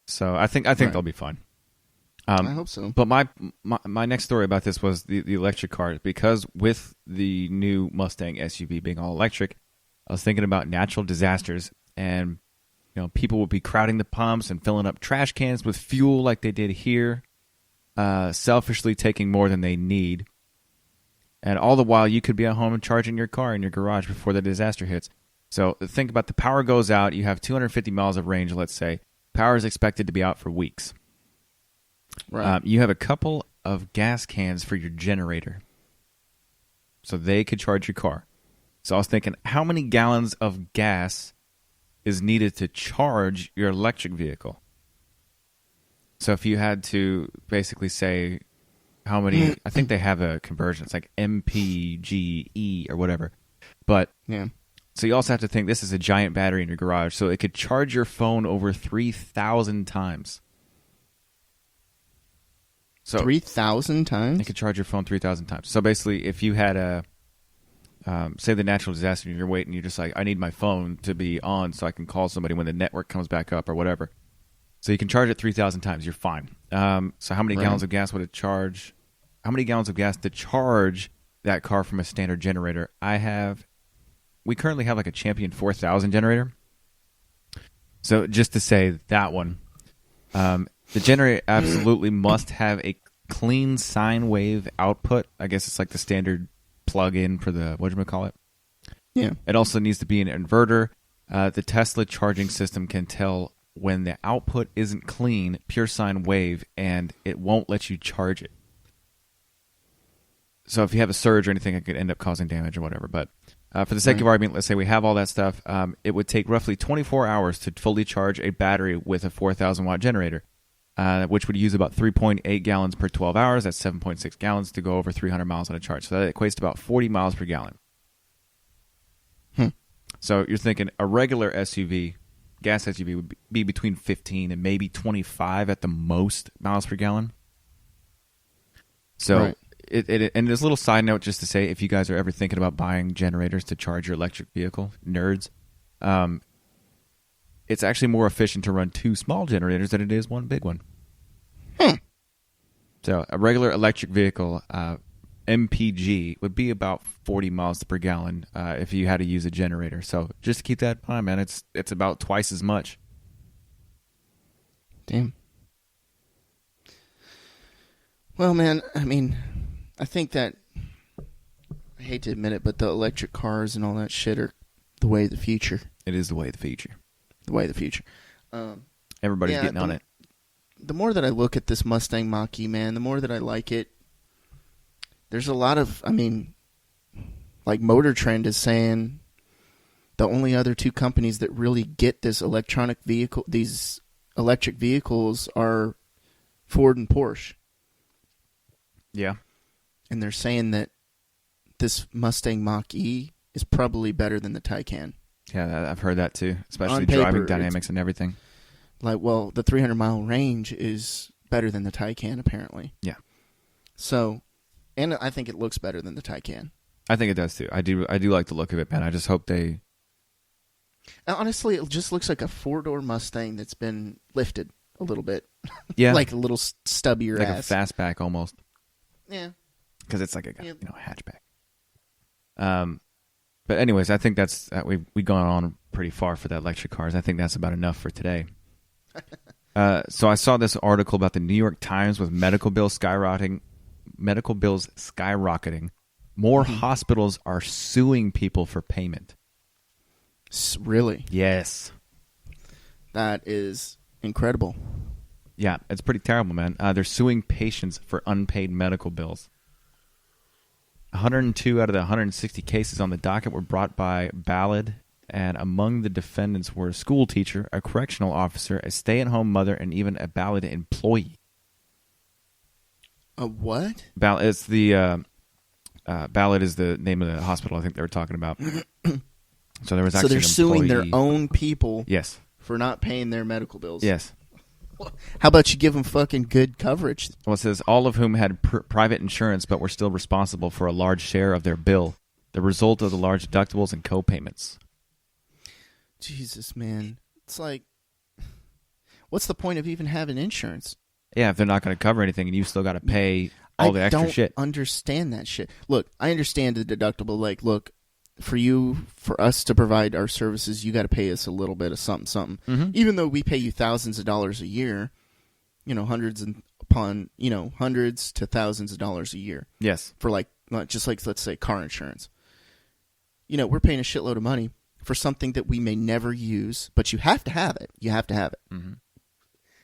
So I think they'll be fine. I hope so. But my next story about this was the electric car, because with the new Mustang SUV being all electric, I was thinking about natural disasters, and people would be crowding the pumps and filling up trash cans with fuel like they did here, selfishly taking more than they need. And all the while, you could be at home and charging your car in your garage before the disaster hits. So think about the power goes out. You have 250 miles of range, let's say. Power is expected to be out for weeks. Right. You have a couple of gas cans for your generator, so they could charge your car. So I was thinking, how many gallons of gas is needed to charge your electric vehicle? So if you had to basically say how many, I think they have a conversion. It's like MPGE or whatever. But yeah. So you also have to think this is a giant battery in your garage, so it could charge your phone over 3,000 times. So 3,000 times? It could charge your phone 3,000 times. So basically, if you had say the natural disaster, and you're waiting, you're just like, I need my phone to be on so I can call somebody when the network comes back up or whatever. So you can charge it 3,000 times. You're fine. So how many gallons of gas would it charge? How many gallons of gas to charge that car from a standard generator? We currently have like a Champion 4000 generator. So just to say that one, the generator absolutely must have a clean sine wave output. I guess it's like the standard plug-in for the, whatchamacallit? Yeah. It also needs to be an inverter. The Tesla charging system can tell when the output isn't clean, pure sine wave, and it won't let you charge it. So if you have a surge or anything, it could end up causing damage or whatever. But for the sake of argument, let's say we have all that stuff. It would take roughly 24 hours to fully charge a battery with a 4,000-watt generator, which would use about 3.8 gallons per 12 hours. That's 7.6 gallons to go over 300 miles on a charge. So that equates to about 40 miles per gallon. So you're thinking a regular SUV, gas SUV, would be between 15 and maybe 25 at the most miles per gallon. So and there's a little side note just to say, if you guys are ever thinking about buying generators to charge your electric vehicle, nerds, it's actually more efficient to run 2 small generators than it is 1 big one. So a regular electric vehicle, MPG, would be about 40 miles per gallon if you had to use a generator. So just keep that in mind, man. It's about twice as much. Damn. Well, man, I mean, I think that, I hate to admit it, but the electric cars and all that shit are the way of the future. It is the way of the future. The way of the future. Everybody's getting on it. The more that I look at this Mustang Mach-E, man, the more that I like it. There's a lot of, I mean, like Motor Trend is saying the only other two companies that really get this these electric vehicles are Ford and Porsche. Yeah. And they're saying that this Mustang Mach-E is probably better than the Taycan. Yeah, I've heard that too, especially On paper, driving dynamics and everything. Like, well, the 300-mile range is better than the Taycan, apparently. Yeah. So, and I think it looks better than the Taycan. I think it does too. I do like the look of it, man. I just hope they... Honestly, it just looks like a four-door Mustang that's been lifted a little bit. Yeah. Like a little stubbier like ass. a fastback almost. Yeah. Because it's like a hatchback. But anyways, I think that's we've gone on pretty far for that electric cars. I think that's about enough for today. So I saw this article about the New York Times with medical bills skyrocketing. More hospitals are suing people for payment. Really? Yes. That is incredible. Yeah, it's pretty terrible, man. They're suing patients for unpaid medical bills. 102 out of the 160 cases on the docket were brought by Ballad, and among the defendants were a school teacher, a correctional officer, a stay-at-home mother, and even a Ballad employee. A what? Ballad is the name of the hospital I think they were talking about. So there was actually they're an suing employee. their own people. Yes. For not paying their medical bills. Yes. How about you give them fucking good coverage? Well, it says all of whom had private insurance but were still responsible for a large share of their bill, the result of the large deductibles and co-payments. Jesus, man. It's like, what's the point of even having insurance? Yeah, if they're not going to cover anything and you still got to pay all the extra shit. I don't understand that shit. Look, I understand the deductible. Like, look, for us to provide our services, you got to pay us a little bit of something. Mm-hmm. Even though we pay you thousands of dollars a year, hundreds to thousands of dollars a year. Yes. For just like, let's say, car insurance. We're paying a shitload of money for something that we may never use, but you have to have it. You have to have it. Mm-hmm.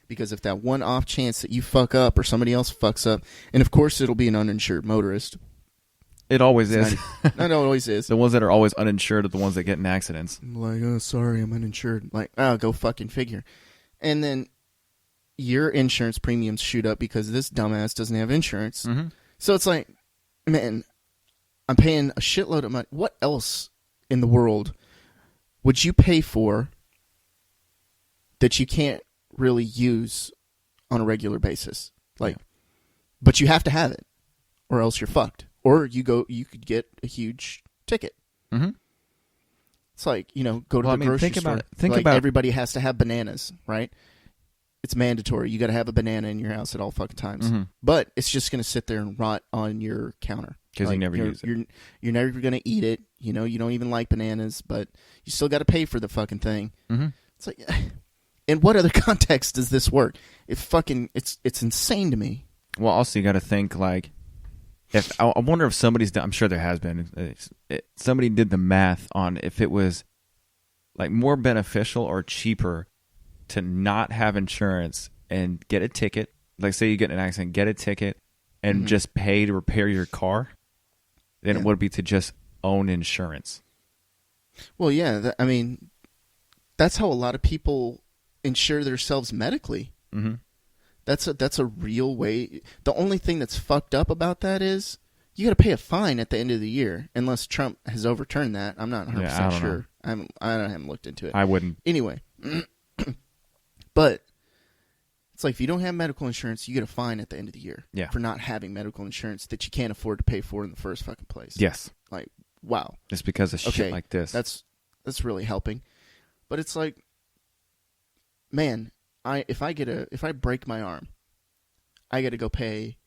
Because if that one off chance that you fuck up or somebody else fucks up, and of course it'll be an uninsured motorist. It always is. No, it always is. The ones that are always uninsured are the ones that get in accidents. I'm like, oh, sorry, I'm uninsured. Like, oh, go fucking figure. And then your insurance premiums shoot up because this dumbass doesn't have insurance. Mm-hmm. So it's like, man, I'm paying a shitload of money. What else in the world would you pay for that you can't really use on a regular basis? Like, but you have to have it, or else you're fucked. Or you could get a huge ticket. Mm-hmm. It's like, go to the grocery store. Think about everybody has to have bananas, right? It's mandatory. You got to have a banana in your house at all fucking times. Mm-hmm. But it's just going to sit there and rot on your counter. Because you never use it. You're never going to eat it. You don't even like bananas, but you still got to pay for the fucking thing. Mm-hmm. It's like, in what other context does this work? It's insane to me. Well, also you got to think like, I wonder if somebody's done, I'm sure there has been, somebody did the math on if it was like more beneficial or cheaper to not have insurance and get a ticket. Like say you get in an accident, get a ticket and just pay to repair your car than it would be to just own insurance. Well, yeah. That's how a lot of people insure themselves medically. Mm-hmm. That's a real way. The only thing that's fucked up about that is you got to pay a fine at the end of the year, unless Trump has overturned that. I'm not 100% sure. I haven't looked into it. I wouldn't. Anyway, but it's like if you don't have medical insurance, you get a fine at the end of the year for not having medical insurance that you can't afford to pay for in the first fucking place. Yes. Like, wow. It's because of shit like this. That's really helping. But it's like, man, if I break my arm, I got to go pay,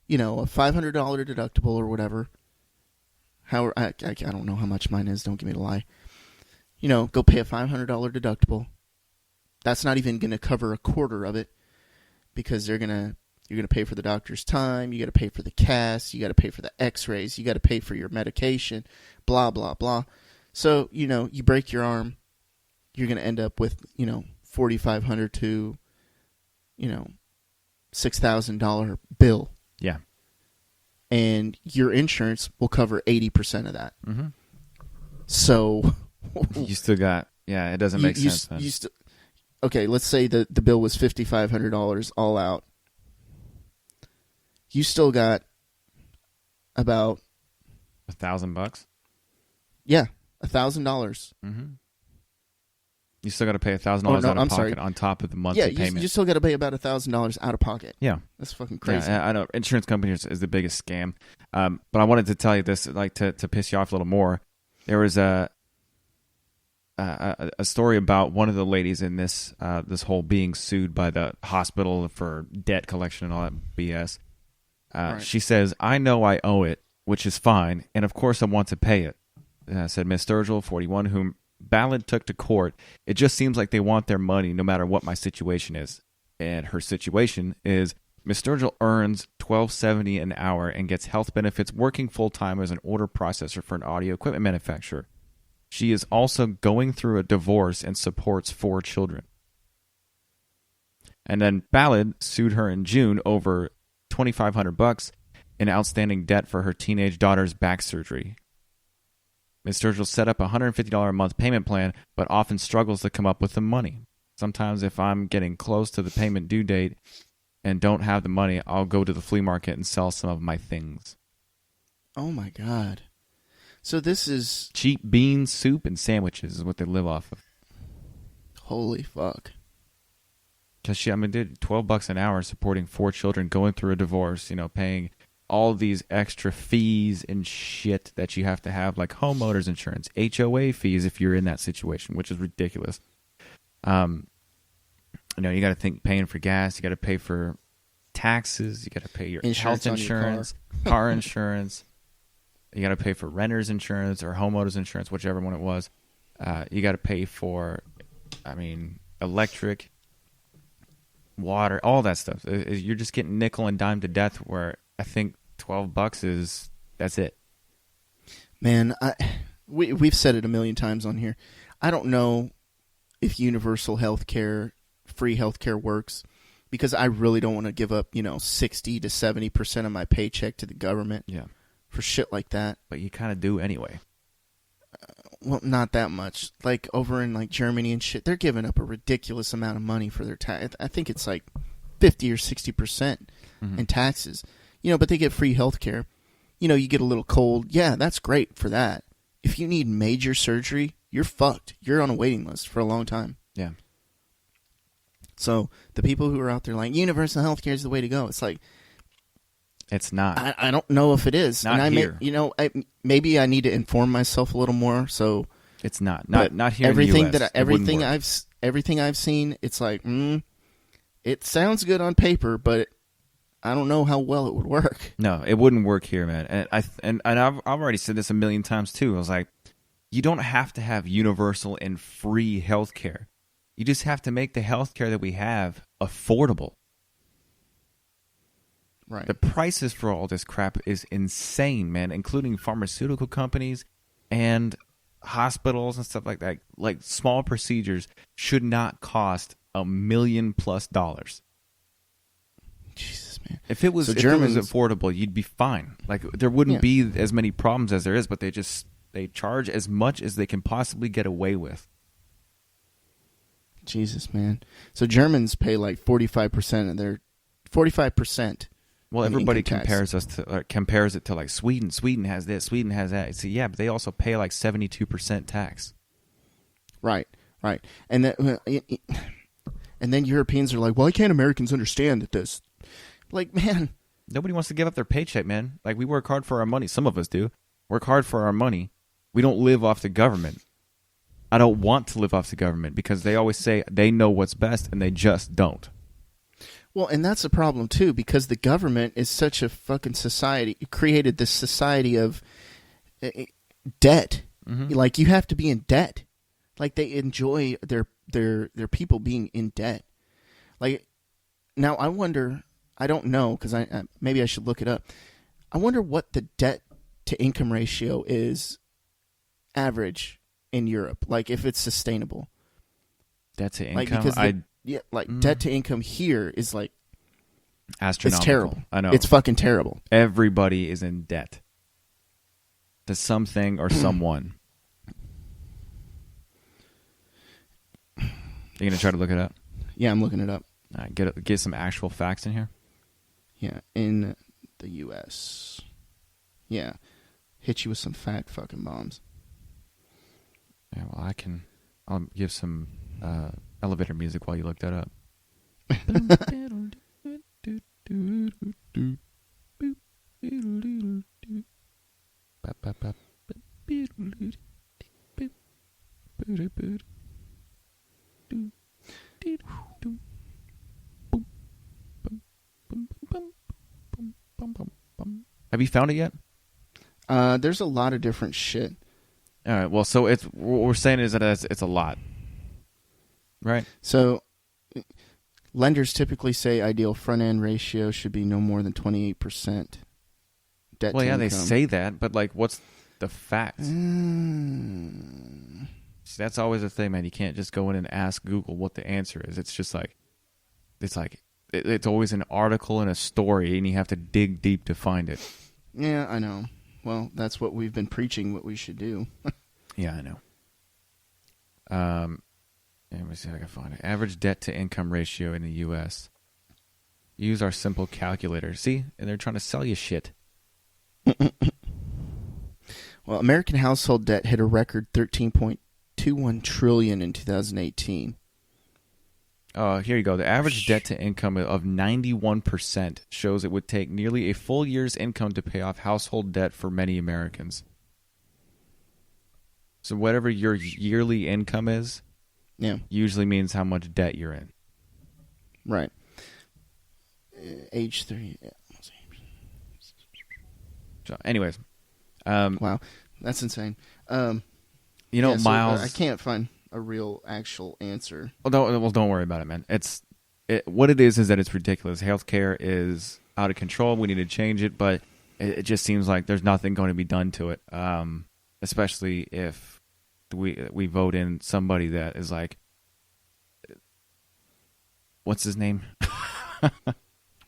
a $500 deductible or whatever. I don't know how much mine is. Don't give me the lie. Go pay a $500 deductible. That's not even going to cover a quarter of it because they're gonna You're going to pay for the doctor's time. You got to pay for the cast. You got to pay for the x-rays. You got to pay for your medication, blah, blah, blah. So, you break your arm, you're going to end up with, $4,500 to, $6,000 bill. Yeah. And your insurance will cover 80% of that. Mm-hmm. So you still got, it doesn't make sense. Then. Okay, let's say the bill was $5,500 all out. You still got about $1,000. Yeah, $1,000. Mm-hmm. You still got to pay $1,000 out of pocket on top of the monthly payment. You still got to pay about $1,000 out of pocket. Yeah, that's fucking crazy. Yeah, I know. Insurance companies is the biggest scam. But I wanted to tell you this, like to piss you off a little more. There was a story about one of the ladies in this whole being sued by the hospital for debt collection and all that BS. Right. She says, "I know I owe it, which is fine, and of course I want to pay it," said Miss Sturgill, 41, whom Ballard took to court. "It just seems like they want their money no matter what my situation is." And her situation is Miss Sturgill earns $12.70 an hour and gets health benefits working full-time as an order processor for an audio equipment manufacturer. She is also going through a divorce and supports 4 children. And then Ballard sued her in June over $2,500 in outstanding debt for her teenage daughter's back surgery. Ms. Sturgill set up a $150 a month payment plan, but often struggles to come up with the money. "Sometimes if I'm getting close to the payment due date and don't have the money, I'll go to the flea market and sell some of my things." Oh my God. So this is... cheap beans, soup, and sandwiches is what they live off of. Holy fuck. Because she, did $12 an hour supporting 4 children, going through a divorce, paying all these extra fees and shit that you have to have, like homeowners insurance, HOA fees if you're in that situation, which is ridiculous. You got to think paying for gas, you got to pay for taxes, you got to pay your health insurance, car insurance. You got to pay for renter's insurance or homeowner's insurance, whichever one it was. You got to pay for, electric, water, all that stuff. You're just getting nickel and dime to death, where I think $12 that's it. Man, we've said it a million times on here. I don't know if universal healthcare, free healthcare works, because I really don't want to give up, 60 to 70% of my paycheck to the government. Yeah. For shit like that. But you kind of do anyway. Well, not that much. Like over in Germany and shit, they're giving up a ridiculous amount of money for their tax. I think it's 50 or 60% in taxes. But they get free health care. You get a little cold. Yeah, that's great for that. If you need major surgery, you're fucked. You're on a waiting list for a long time. Yeah. So the people who are out there universal health care is the way to go. It's it's not. I don't know if it is. Not and here. Maybe I need to inform myself a little more. So it's not here. Everything in the US, everything I've seen, it's it sounds good on paper, but I don't know how well it would work. No, it wouldn't work here, man. And I've already said this a million times too. I was like, you don't have to have universal and free health care. You just have to make the health care that we have affordable. Right. The prices for all this crap is insane, man, including pharmaceutical companies and hospitals and stuff like that. Like small procedures should not cost $1 million+. Jesus, man. If it was affordable, you'd be fine. There wouldn't be as many problems as there is, but they charge as much as they can possibly get away with. Jesus, man. So Germans pay 45% of their 45%. Well, everybody compares it to Sweden. Sweden has this. Sweden has that. So yeah, but they also pay 72% tax. Right. And then Europeans are like, "Why can't Americans understand that this?" Man, nobody wants to give up their paycheck, man. We work hard for our money. Some of us do. Work hard for our money. We don't live off the government. I don't want to live off the government because they always say they know what's best and they just don't. Well, and that's a problem, too, because the government is such a fucking society. It created this society of debt. Mm-hmm. You have to be in debt. They enjoy their people being in debt. Now, I wonder I don't know because maybe I should look it up. I wonder what the debt to income ratio is average in Europe. Like if it's sustainable. Debt to Like income? because debt to income here is like astronomical. It's terrible. I know. It's fucking terrible. Everybody is in debt to something or someone. You gonna try to look it up? Yeah, I'm looking it up. All right, get some actual facts in here. Yeah, in the U.S. Yeah, hit you with some fat fucking bombs. Yeah, well, I'll give some elevator music while you look that up. Have you found it yet? There's a lot of different shit. All right. Well, so what we're saying is that it's a lot, right? So, lenders typically say ideal front end ratio should be no more than 28% debt. Well, to yeah, income. they say that, but like, what's the facts? See, that's always the thing, man. You can't just go in and ask Google what the answer is. It's just like, it's always an article and a story, and you have to dig deep to find it. Yeah, I know. Well, that's what we've been preaching. What we should do. Yeah, I know. Let me see if I can find it. Average debt to income ratio in the U.S. Use our simple calculator. See, and they're trying to sell you shit. Well, American household debt hit a record $13.21 trillion in 2018. Here you go. The average debt to income of 91% shows it would take nearly a full year's income to pay off household debt for many Americans. So whatever your yearly income is, usually means how much debt you're in. Right. Age 3. So, anyways. Wow. That's insane. Miles... I can't find a real actual answer. Well, don't worry about it, man. What it is that it's ridiculous. Healthcare is out of control. We need to change it, but it just seems like there's nothing going to be done to it. Especially if we vote in somebody that is like, what's his name?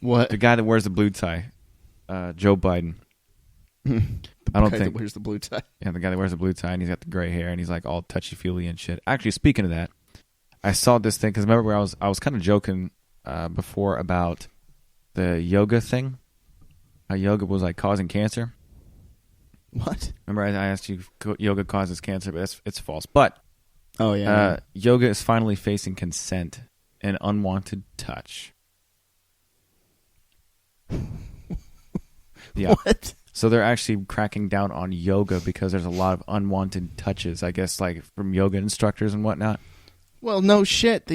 What? The guy that wears the blue tie, Joe Biden. I don't think that wears the blue tie. Yeah, the guy that wears the blue tie and he's got the gray hair and he's like all touchy-feely and shit. Actually, speaking of that, I saw this thing because remember where I was kind of joking before about the yoga thing. How yoga was like causing cancer. What? Remember I asked you yoga causes cancer, but it's false. But yoga is finally facing consent and unwanted touch. Yeah. What? So they're actually cracking down on yoga because there's a lot of unwanted touches, I guess, like from yoga instructors and whatnot. Well, no shit.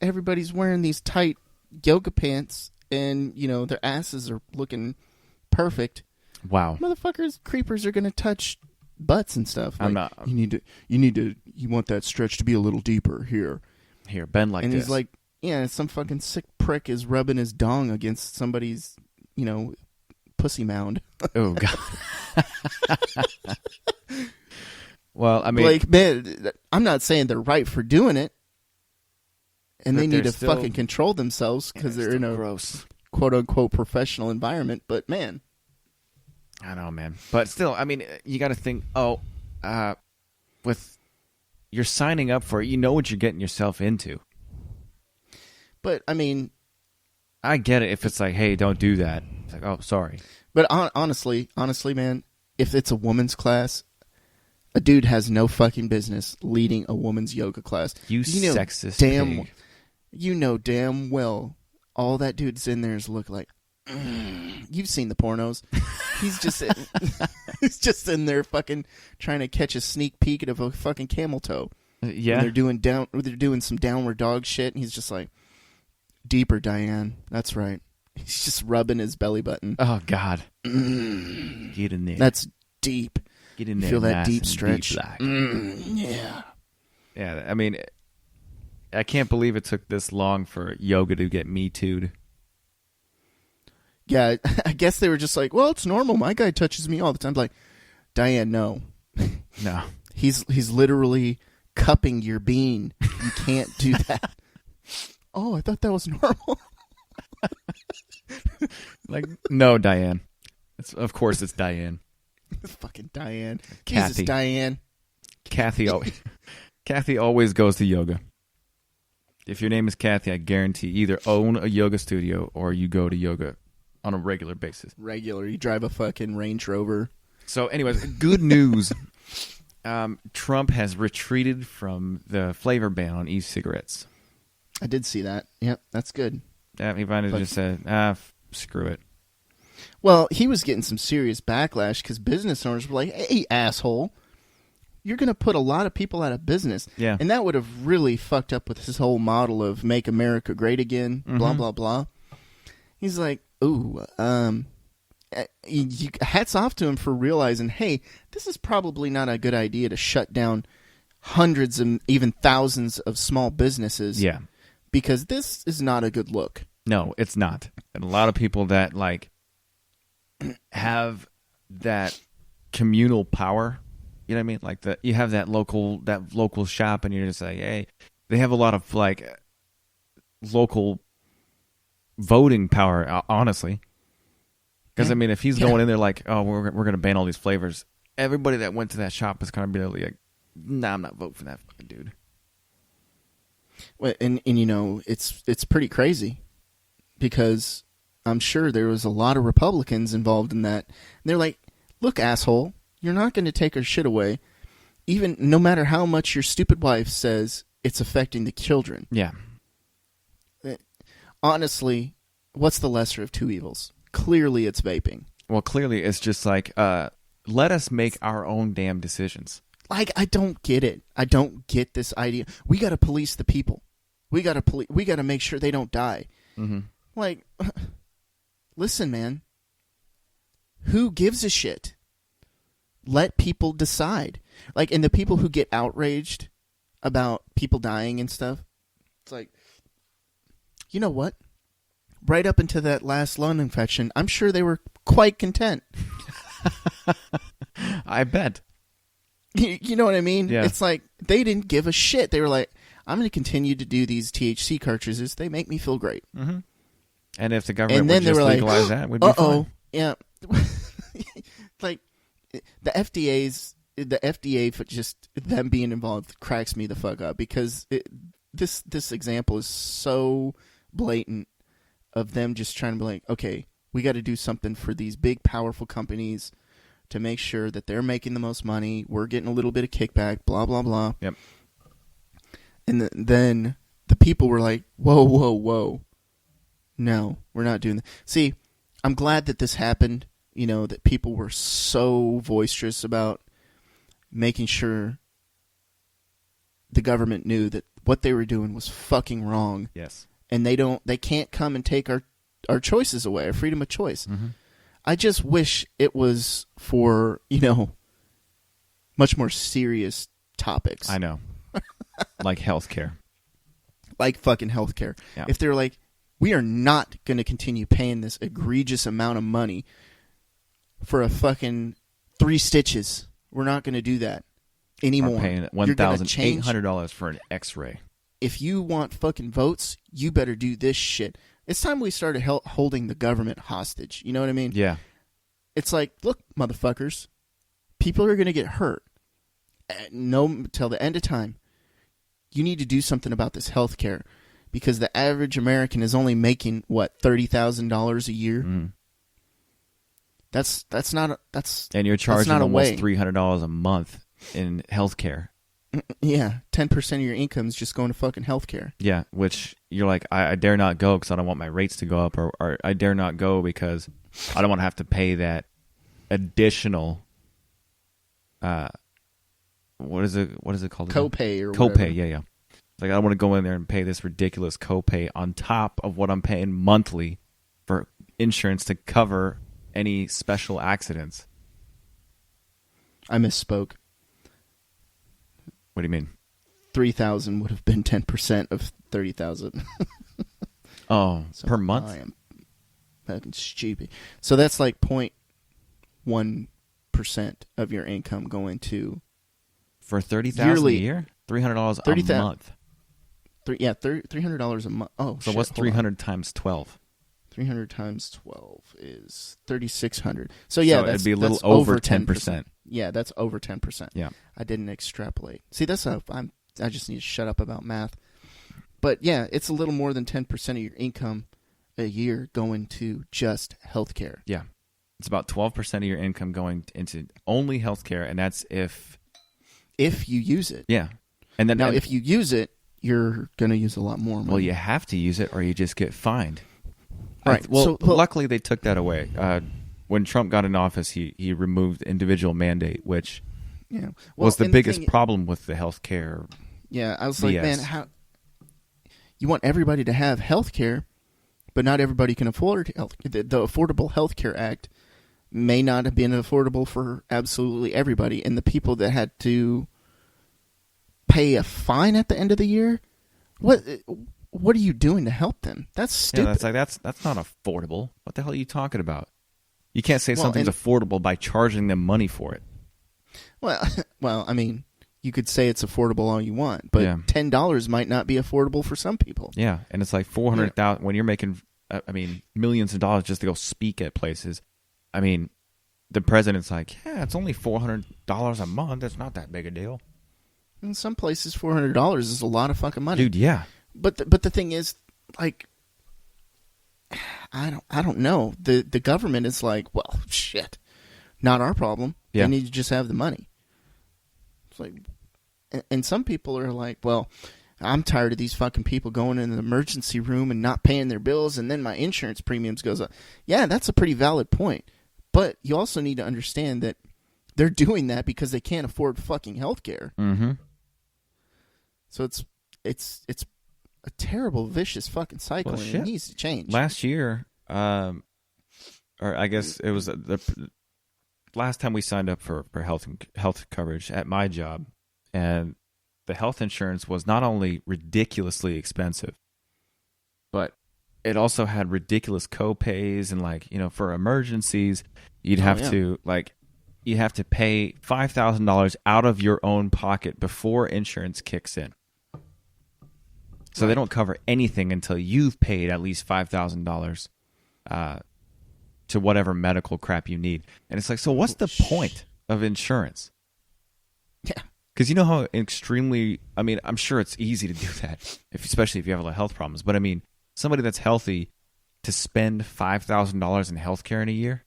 Everybody's wearing these tight yoga pants, and their asses are looking perfect. Wow, motherfuckers, creepers are gonna touch butts and stuff. I'm like, not. You want that stretch to be a little deeper here. Here, bend like and this. And he's like, yeah, some fucking sick prick is rubbing his dong against somebody's, pussy mound. Oh god. Well, I mean, like, man, I'm not saying they're right for doing it, and they need to fucking control themselves because they're in a gross, quote unquote professional environment. But man, I know, man. But still, I mean, you got to think. With you're signing up for it, you know what you're getting yourself into. But I mean, I get it if it's like, hey, don't do that. It's like, oh, sorry. But honestly, man, if it's a woman's class, a dude has no fucking business leading a woman's yoga class. You sexist pig. You know damn well all that dude's in there is look like. You've seen the pornos. He's just in there fucking trying to catch a sneak peek at a fucking camel toe. Yeah, and they're doing some downward dog shit, and he's just like, deeper, Diane. That's right. He's just rubbing his belly button. Oh God, get in there. That's deep. Get in there. Feel that nice deep stretch. Deep Yeah. Yeah. I mean, I can't believe it took this long for yoga to get Me Too'd. Yeah, I guess they were just like, well, it's normal. My guy touches me all the time. Like, Diane, no. No. He's literally cupping your bean. You can't do that. Oh, I thought that was normal. Like, no, Diane. Of course it's Diane. Fucking Diane. Kathy. Jesus, Diane. Kathy always goes to yoga. If your name is Kathy, I guarantee either own a yoga studio or you go to yoga on a regular basis. Regular. You drive a fucking Range Rover. So anyways, good news. Trump has retreated from the flavor ban on e-cigarettes. I did see that. Yep, that's good. He finally just said, screw it. Well, he was getting some serious backlash because business owners were like, hey, asshole, you're going to put a lot of people out of business. Yeah. And that would have really fucked up with his whole model of make America great again, blah, blah, blah. He's like, ooh, hats off to him for realizing, hey, this is probably not a good idea to shut down hundreds and even thousands of small businesses. Yeah. Because this is not a good look. No, it's not. And a lot of people that like have that communal power, you know what I mean? Like you have that local shop, and you're just like, hey, they have a lot of like local voting power, honestly. Because I mean, if he's going in there like, oh, we're going to ban all these flavors, everybody that went to that shop is kind of be like, nah, I'm not voting for that fucking dude. Well, and you know, it's pretty crazy because I'm sure there was a lot of Republicans involved in that. And they're like, look, asshole, you're not going to take our shit away, even no matter how much your stupid wife says it's affecting the children. Yeah. Honestly, what's the lesser of two evils? Clearly it's vaping. Well, clearly it's just like, let us make our own damn decisions. Like, I don't get it. I don't get this idea. We got to police the people. We got to make sure they don't die. Mm-hmm. Like, listen, man. Who gives a shit? Let people decide. Like, and the people who get outraged about people dying and stuff, it's like, you know what? Right up into that last lung infection, I'm sure they were quite content. I bet. You know what I mean? Yeah. It's like they didn't give a shit. They were like, I'm going to continue to do these THC cartridges. They make me feel great. Mm-hmm. And if the government would just legalize that, we'd be fine. Yeah. Like, the FDA for just them being involved cracks me the fuck up because this example is so blatant of them just trying to be like, okay, we got to do something for these big, powerful companies to make sure that they're making the most money. We're getting a little bit of kickback, blah, blah, blah. Yep. And then the people were like, whoa, whoa, whoa. No, we're not doing that. See, I'm glad that this happened, you know, that people were so boisterous about making sure the government knew that what they were doing was fucking wrong. Yes. And they can't come and take our choices away, our freedom of choice. Mm-hmm. I just wish it was for, you know, much more serious topics. I know. Like healthcare. Like fucking healthcare. Yeah. If they're like, we are not going to continue paying this egregious amount of money for a fucking 3 stitches. We're not going to do that anymore. We're paying $1,800 for an x-ray. If you want fucking votes, you better do this shit. It's time we started holding the government hostage. You know what I mean? Yeah. It's like, look, motherfuckers, people are going to get hurt. No, till the end of time. You need to do something about this health care because the average American is only making what, $30,000 a year. Mm. That's not and you're charging almost $300 a month in health care. Yeah, 10% of your income is just going to fucking healthcare. Yeah, which you're like, I dare not go because I don't want my rates to go up, or I dare not go because I don't want to have to pay that additional, what is it called? Copay or copay, whatever. yeah. Like, I don't want to go in there and pay this ridiculous copay on top of what I'm paying monthly for insurance to cover any special accidents. I misspoke. What do you mean? 3,000 would have been 10% of 30,000. Oh, so per month? Fucking stupid. So that's like 0.1% of your income going to for $30,000 a year, $300 a month. $300 a month. Oh, so shit, what's 300 times 12? 300 times 12 is 3,600. So yeah, it'd be a little over 10%. Yeah, that's over 10%. Yeah, I didn't extrapolate. See, I just need to shut up about math. But yeah, it's a little more than 10% of your income a year going to just healthcare. Yeah, it's about 12% of your income going into only healthcare, and that's if you use it. Yeah, and then if you use it, you're going to use a lot more money. Well, you have to use it, or you just get fined. Right. Luckily they took that away. When Trump got in office, he removed the individual mandate, which was the biggest problem with the healthcare. Yeah, I was like, man, how you want everybody to have healthcare, but not everybody can afford health. The Affordable Health Care Act may not have been affordable for absolutely everybody, and the people that had to pay a fine at the end of the year, what are you doing to help them? That's stupid. Yeah, that's not affordable. What the hell are you talking about? You can't say something's affordable by charging them money for it. Well, I mean, you could say it's affordable all you want, but $10 might not be affordable for some people. Yeah, and it's like $400,000 when you're making, millions of dollars just to go speak at places. I mean, the president's like, yeah, it's only $400 a month. It's not that big a deal. In some places, $400 is a lot of fucking money, dude. Yeah. But the thing is, like, I don't know. The government is like, well, shit, not our problem. Yeah. They need to just have the money. It's like, and some people are like, well, I'm tired of these fucking people going in the emergency room and not paying their bills, and then my insurance premiums goes up. Yeah, that's a pretty valid point. But you also need to understand that they're doing that because they can't afford fucking healthcare. Mm-hmm. So it's a terrible, vicious fucking cycle, and it needs to change. Last year, or I guess it was the last time we signed up for health coverage at my job, and the health insurance was not only ridiculously expensive, but it also had ridiculous co-pays, and for emergencies, you'd have to pay $5,000 out of your own pocket before insurance kicks in. So they don't cover anything until you've paid at least $5,000 to whatever medical crap you need. And it's like, so what's the point of insurance? Yeah. Because you know how extremely, I'm sure it's easy to do that, especially if you have a lot of health problems. But somebody that's healthy to spend $5,000 in healthcare in a year,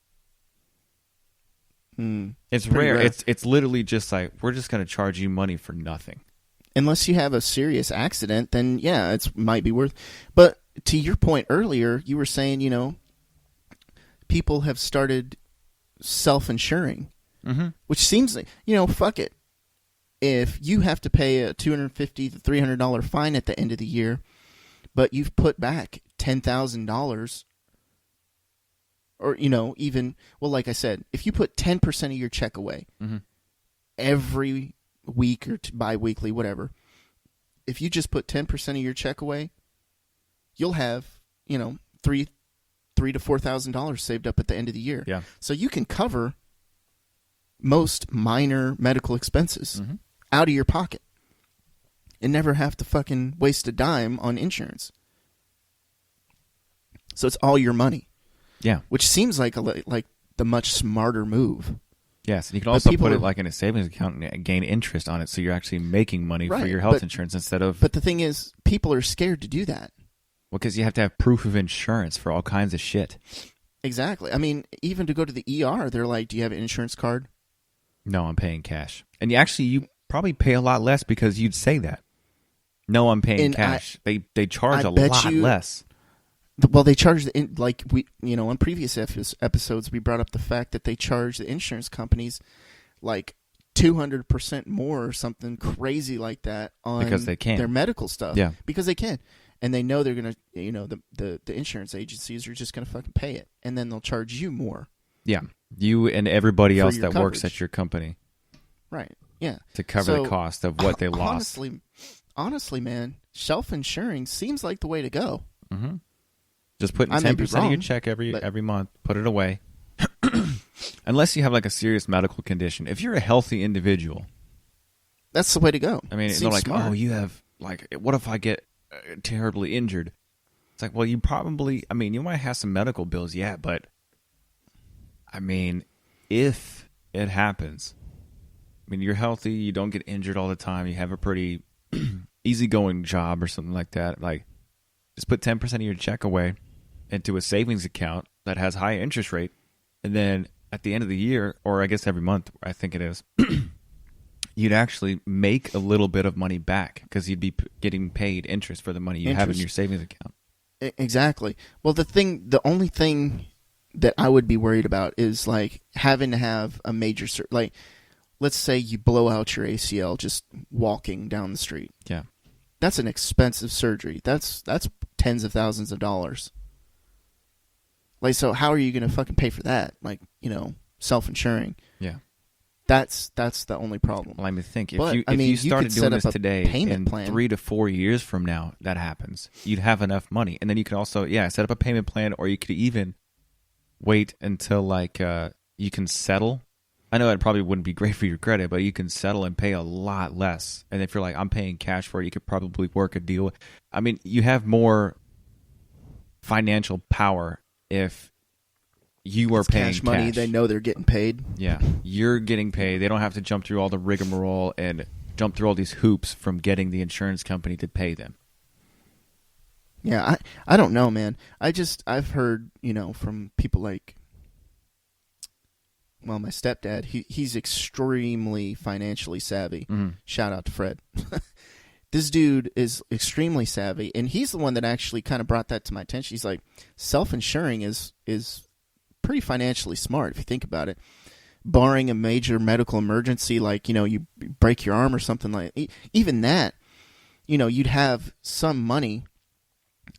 it's rare. It's literally just like, we're just going to charge you money for nothing. Unless you have a serious accident, then yeah, it might be worth. But to your point earlier, you were saying, people have started self-insuring, which seems like, fuck it. If you have to pay a $250 to $300 fine at the end of the year, but you've put back $10,000, or even, well, like I said, if you put 10% of your check away every week or bi-weekly, whatever, if you just put 10% of your check away, you'll have $3,000 to $4,000 saved up at the end of the year. Yeah. So you can cover most minor medical expenses out of your pocket and never have to fucking waste a dime on insurance. So it's all your money. Yeah. Which seems like the much smarter move. Yes, and you can also put it in a savings account and gain interest on it, so you're actually making money for your health insurance instead of... But the thing is, people are scared to do that. Well, because you have to have proof of insurance for all kinds of shit. Exactly. Even to go to the ER, they're like, do you have an insurance card? No, I'm paying cash. And you probably pay a lot less because you'd say that. No, I'm paying cash. They charge a lot less. Well, they charge on previous episodes, we brought up the fact that they charge the insurance companies like 200% more or something crazy like that on because they can. Their medical stuff. Yeah, because they can, and they know they're gonna, the insurance agencies are just gonna fucking pay it, and then they'll charge you more. Yeah, you and everybody else that coverage. Works at your company. Right. Yeah. To cover the cost of what they lost. Honestly, man, self-insuring seems like the way to go. Mm-hmm. Just put in 10% of your check every month. Put it away. Unless you have like a serious medical condition. If you're a healthy individual, that's the way to go. I mean, they're like, smart. Oh, you have like, what if I get terribly injured? It's like, well, you probably, I mean, you might have some medical bills, yeah, but I mean, if it happens, I mean, you're healthy, you don't get injured all the time, you have a pretty easygoing job or something like that. Like, just put 10% of your check away into a savings account that has high interest rate, and then at the end of the year, or I guess every month, I think it is, you'd actually make a little bit of money back because you'd be getting paid interest for the money you have in your savings account. Exactly. Well, the only thing that I would be worried about is like having to have a major, like, let's say you blow out your ACL just walking down the street. Yeah. That's an expensive surgery. That's tens of thousands of dollars. Like, so how are you going to fucking pay for that? Like, self-insuring. Yeah. That's the only problem. Well, I mean, think if you started doing this today, in plan. 3 to 4 years from now, that happens. You'd have enough money, and then you could also, set up a payment plan, or you could even wait until like you can settle. I know it probably wouldn't be great for your credit, but you can settle and pay a lot less. And if you're like, I'm paying cash for it, you could probably work a deal. I mean, you have more financial power if you are paying cash money. They know they're getting paid. Yeah, you're getting paid. They don't have to jump through all the rigmarole and jump through all these hoops from getting the insurance company to pay them. Yeah, I don't know, man. I've heard, from people like, well, my stepdad, he's extremely financially savvy. Mm-hmm. Shout out to Fred. This dude is extremely savvy, and he's the one that actually kind of brought that to my attention. He's like, self-insuring is pretty financially smart if you think about it. Barring a major medical emergency, like, you break your arm or something like, even that, you'd have some money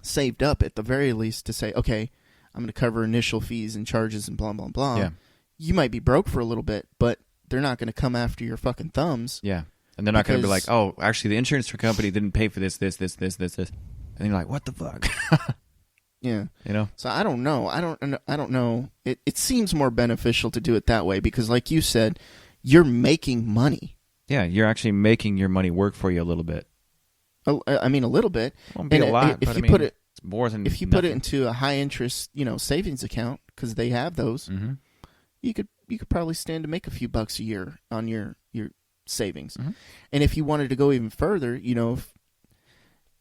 saved up at the very least to say, okay, I'm going to cover initial fees and charges and blah, blah, blah. Yeah. You might be broke for a little bit, but they're not going to come after your fucking thumbs. Yeah. And they're not going to be like, oh, actually, the insurance company didn't pay for this. And you're like, what the fuck? Yeah. So I don't know. I don't know. It seems more beneficial to do it that way because, like you said, you're making money. Yeah, you're actually making your money work for you a little bit. I mean, a little bit. It won't be a lot, if but you put it, it's more than if you nothing. put it into a high interest, savings account because they have those, mm-hmm. you could probably stand to make a few bucks a year on your savings. Mm-hmm. And if you wanted to go even further,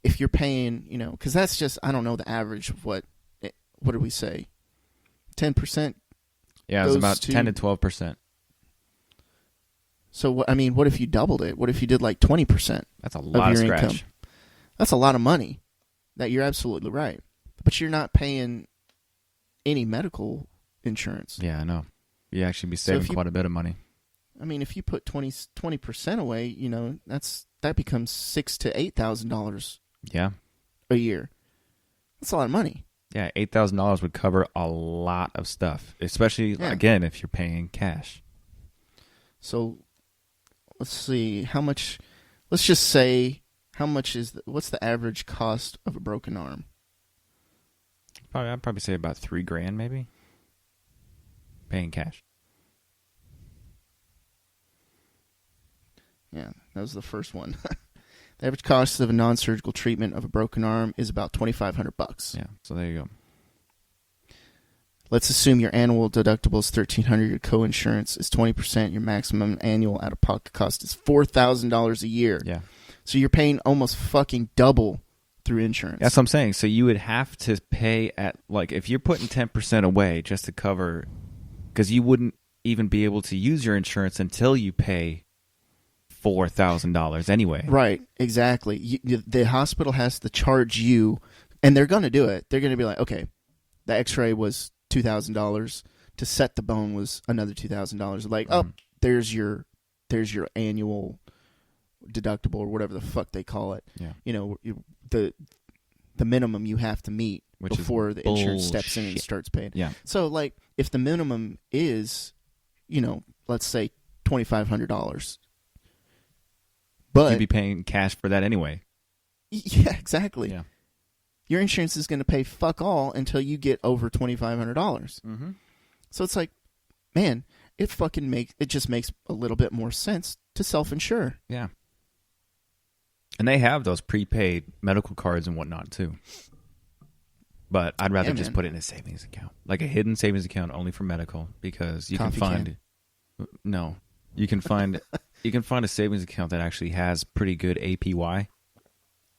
if you're paying, because that's just, I don't know the average of what did we say? 10%. Yeah, it's about 10 to 12%. So what if you doubled it? What if you did like 20%? That's a lot of scratch. Income? That's a lot of money. That you're absolutely right. But you're not paying any medical insurance. Yeah, I know. You actually be saving quite a bit of money. I mean, if you put 20% away, that becomes $6,000 to $8,000. Yeah. A year. That's a lot of money. Yeah, $8,000 would cover a lot of stuff, especially again if you're paying cash. So, let's see how much. Let's just say how much what's the average cost of a broken arm? I'd probably say about $3,000 maybe. Paying cash. Yeah, that was the first one. The average cost of a non-surgical treatment of a broken arm is about $2,500. Yeah, so there you go. Let's assume your annual deductible is $1,300. Your co-insurance is 20%. Your maximum annual out-of-pocket cost is $4,000 a year. Yeah. So you're paying almost fucking double through insurance. That's what I'm saying. So you would have to pay at, like, if you're putting 10% away just to cover, because you wouldn't even be able to use your insurance until you pay $4,000 anyway. Right, exactly. The hospital has to charge you, and they're going to do it. They're going to be like, okay, the x-ray was $2,000. To set the bone was another $2,000. Like, there's your annual deductible or whatever the fuck they call it. Yeah. The minimum you have to meet before the insurance steps in and starts paying. Yeah. So, like, if the minimum is, let's say $2,500, but you'd be paying cash for that anyway. Yeah, exactly. Yeah. your insurance is going to pay fuck all until you get over $2,500. Mm-hmm. So it's like, man, it just makes a little bit more sense to self-insure. Yeah. And they have those prepaid medical cards and whatnot too. But I'd rather just put it in a savings account, like a hidden savings account only for medical, because you can find a savings account that actually has pretty good APY.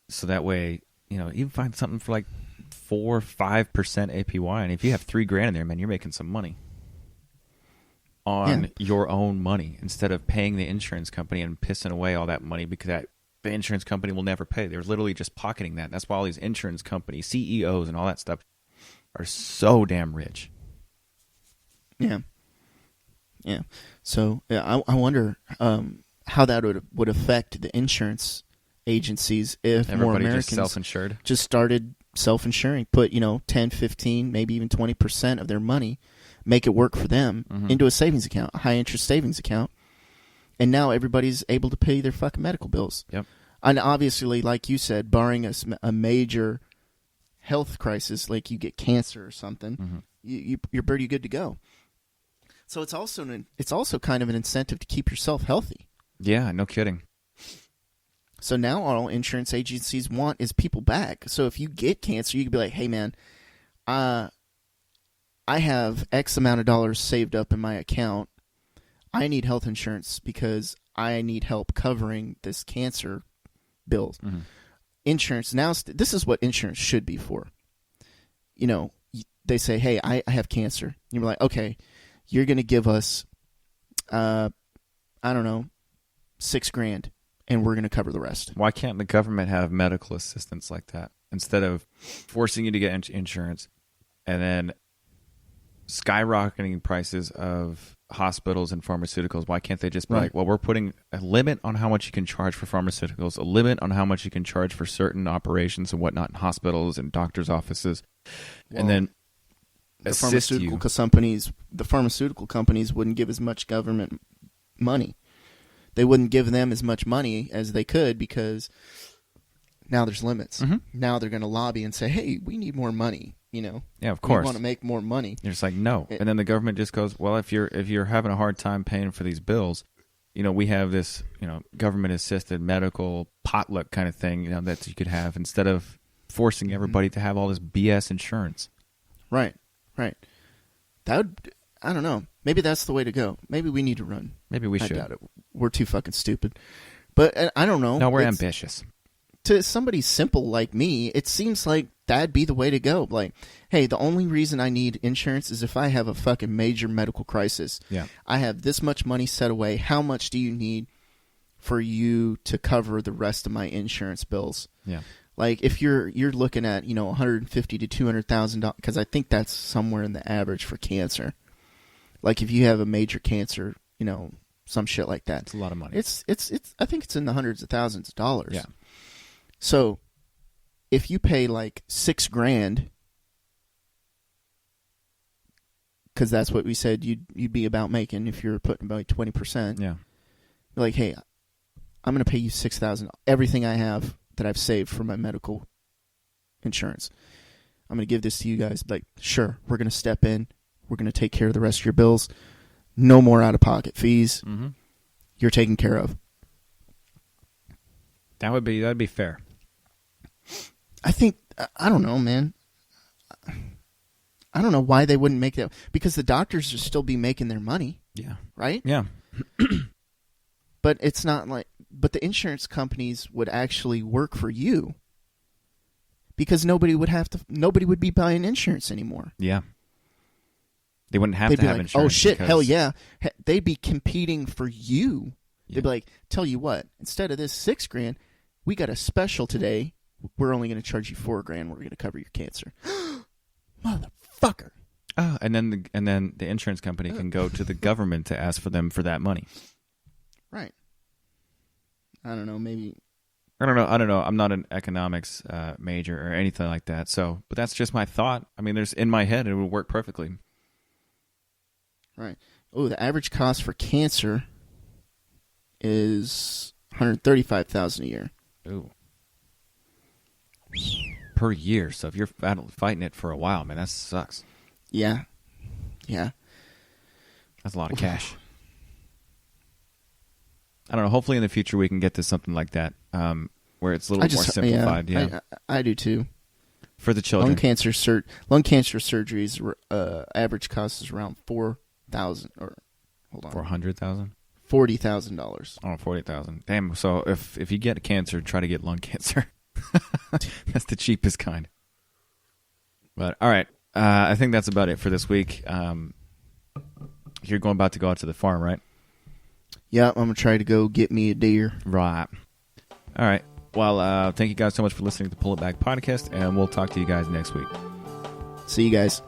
So that way, you can find something for like 4 or 5% APY, and if you have $3,000 in there, man, you're making some money on your own money instead of paying the insurance company and pissing away all that money because the insurance company will never pay. They're literally just pocketing that. That's why all these insurance companies, CEOs, and all that stuff are so damn rich. Yeah. Yeah. So I wonder how that would affect the insurance agencies if everybody more Americans just self-insured. Just started self-insuring, put 10, 15, maybe even 20% of their money, make it work for them into a savings account, a high-interest savings account. And now everybody's able to pay their fucking medical bills. Yep. And obviously, like you said, barring a major health crisis, like you get cancer or something, you're pretty good to go. So it's also kind of an incentive to keep yourself healthy. Yeah, no kidding. So now all insurance agencies want is people back. So if you get cancer, you can be like, hey, man, I have X amount of dollars saved up in my account. I need health insurance because I need help covering this cancer bills. Insurance, now, this is what insurance should be for. They say, hey, I have cancer. You're like, okay, you're going to give us, I don't know, $6,000. And we're going to cover the rest. Why can't the government have medical assistance like that instead of forcing you to get insurance and then skyrocketing prices of hospitals and pharmaceuticals? Why can't they just be like, well, we're putting a limit on how much you can charge for pharmaceuticals, a limit on how much you can charge for certain operations and whatnot in hospitals and doctors' offices, and then the pharmaceutical companies wouldn't give as much government money. They wouldn't give them as much money as they could because now there's limits. Now they're going to lobby and say, hey, we need more money. Yeah, of course. We want to make more money. You're just like, no. And then the government just goes, well, if you're having a hard time paying for these bills, we have this, government-assisted medical potluck kind of thing, that you could have instead of forcing everybody to have all this BS insurance. Right. That would, I don't know. Maybe that's the way to go. Maybe we need to run. Maybe we should. I doubt it. We're too fucking stupid. But I don't know. No, we're ambitious. To somebody simple like me, it seems like that'd be the way to go. Like, hey, the only reason I need insurance is if I have a fucking major medical crisis. Yeah. I have this much money set away. How much do you need for you to cover the rest of my insurance bills? Yeah. Like if you're looking at, $150,000 to $200,000, because I think that's somewhere in the average for cancer. Like if you have a major cancer, some shit like that. It's a lot of money. It's I think it's in the hundreds of thousands of dollars. Yeah. So if you pay like $6,000, because that's what we said you'd be about making if you're putting about 20%. Yeah. You're like, hey, I'm going to pay you $6,000. Everything I have that I've saved for my medical insurance, I'm going to give this to you guys. Like, sure, we're going to step in. We're going to take care of the rest of your bills. No more out-of-pocket fees. You're taken care of. That'd be fair. I think, I don't know, man. I don't know why they wouldn't make that. Because the doctors would still be making their money. Yeah. Right? Yeah. But it's not like, but the insurance companies would actually work for you. Because nobody would be buying insurance anymore. Yeah. They wouldn't have They'd to be have like, insurance. oh shit, hell yeah. They'd be competing for you. Yeah. They'd be like, tell you what, instead of this $6,000, we got a special today. We're only going to charge you $4,000. We're going to cover your cancer. Motherfucker. Oh, and then the insurance company can go to the government to ask for them for that money. Right. I don't know. Maybe. I don't know. I'm not an economics major or anything like that. So, but that's just my thought. I mean, in my head, it would work perfectly. Right. Oh, the average cost for cancer is $135,000 a year. Ooh. per year. So if you're fighting it for a while, man, that sucks. Yeah. That's a lot of cash. I don't know. Hopefully in the future we can get to something like that, where it's a little more simplified. Yeah, I do too. For the children. Lung cancer surgeries average cost is around $4,000 or hold on. $400,000? $40,000. Oh, $40,000. Damn. So if you get cancer, try to get lung cancer. That's the cheapest kind. But all right, I think that's about it for this week. You're about to go out to the farm, right? Yeah, I'm gonna try to go get me a deer. Right. All right. Well, thank you guys so much for listening to the Pull It Back podcast, and we'll talk to you guys next week. See you guys.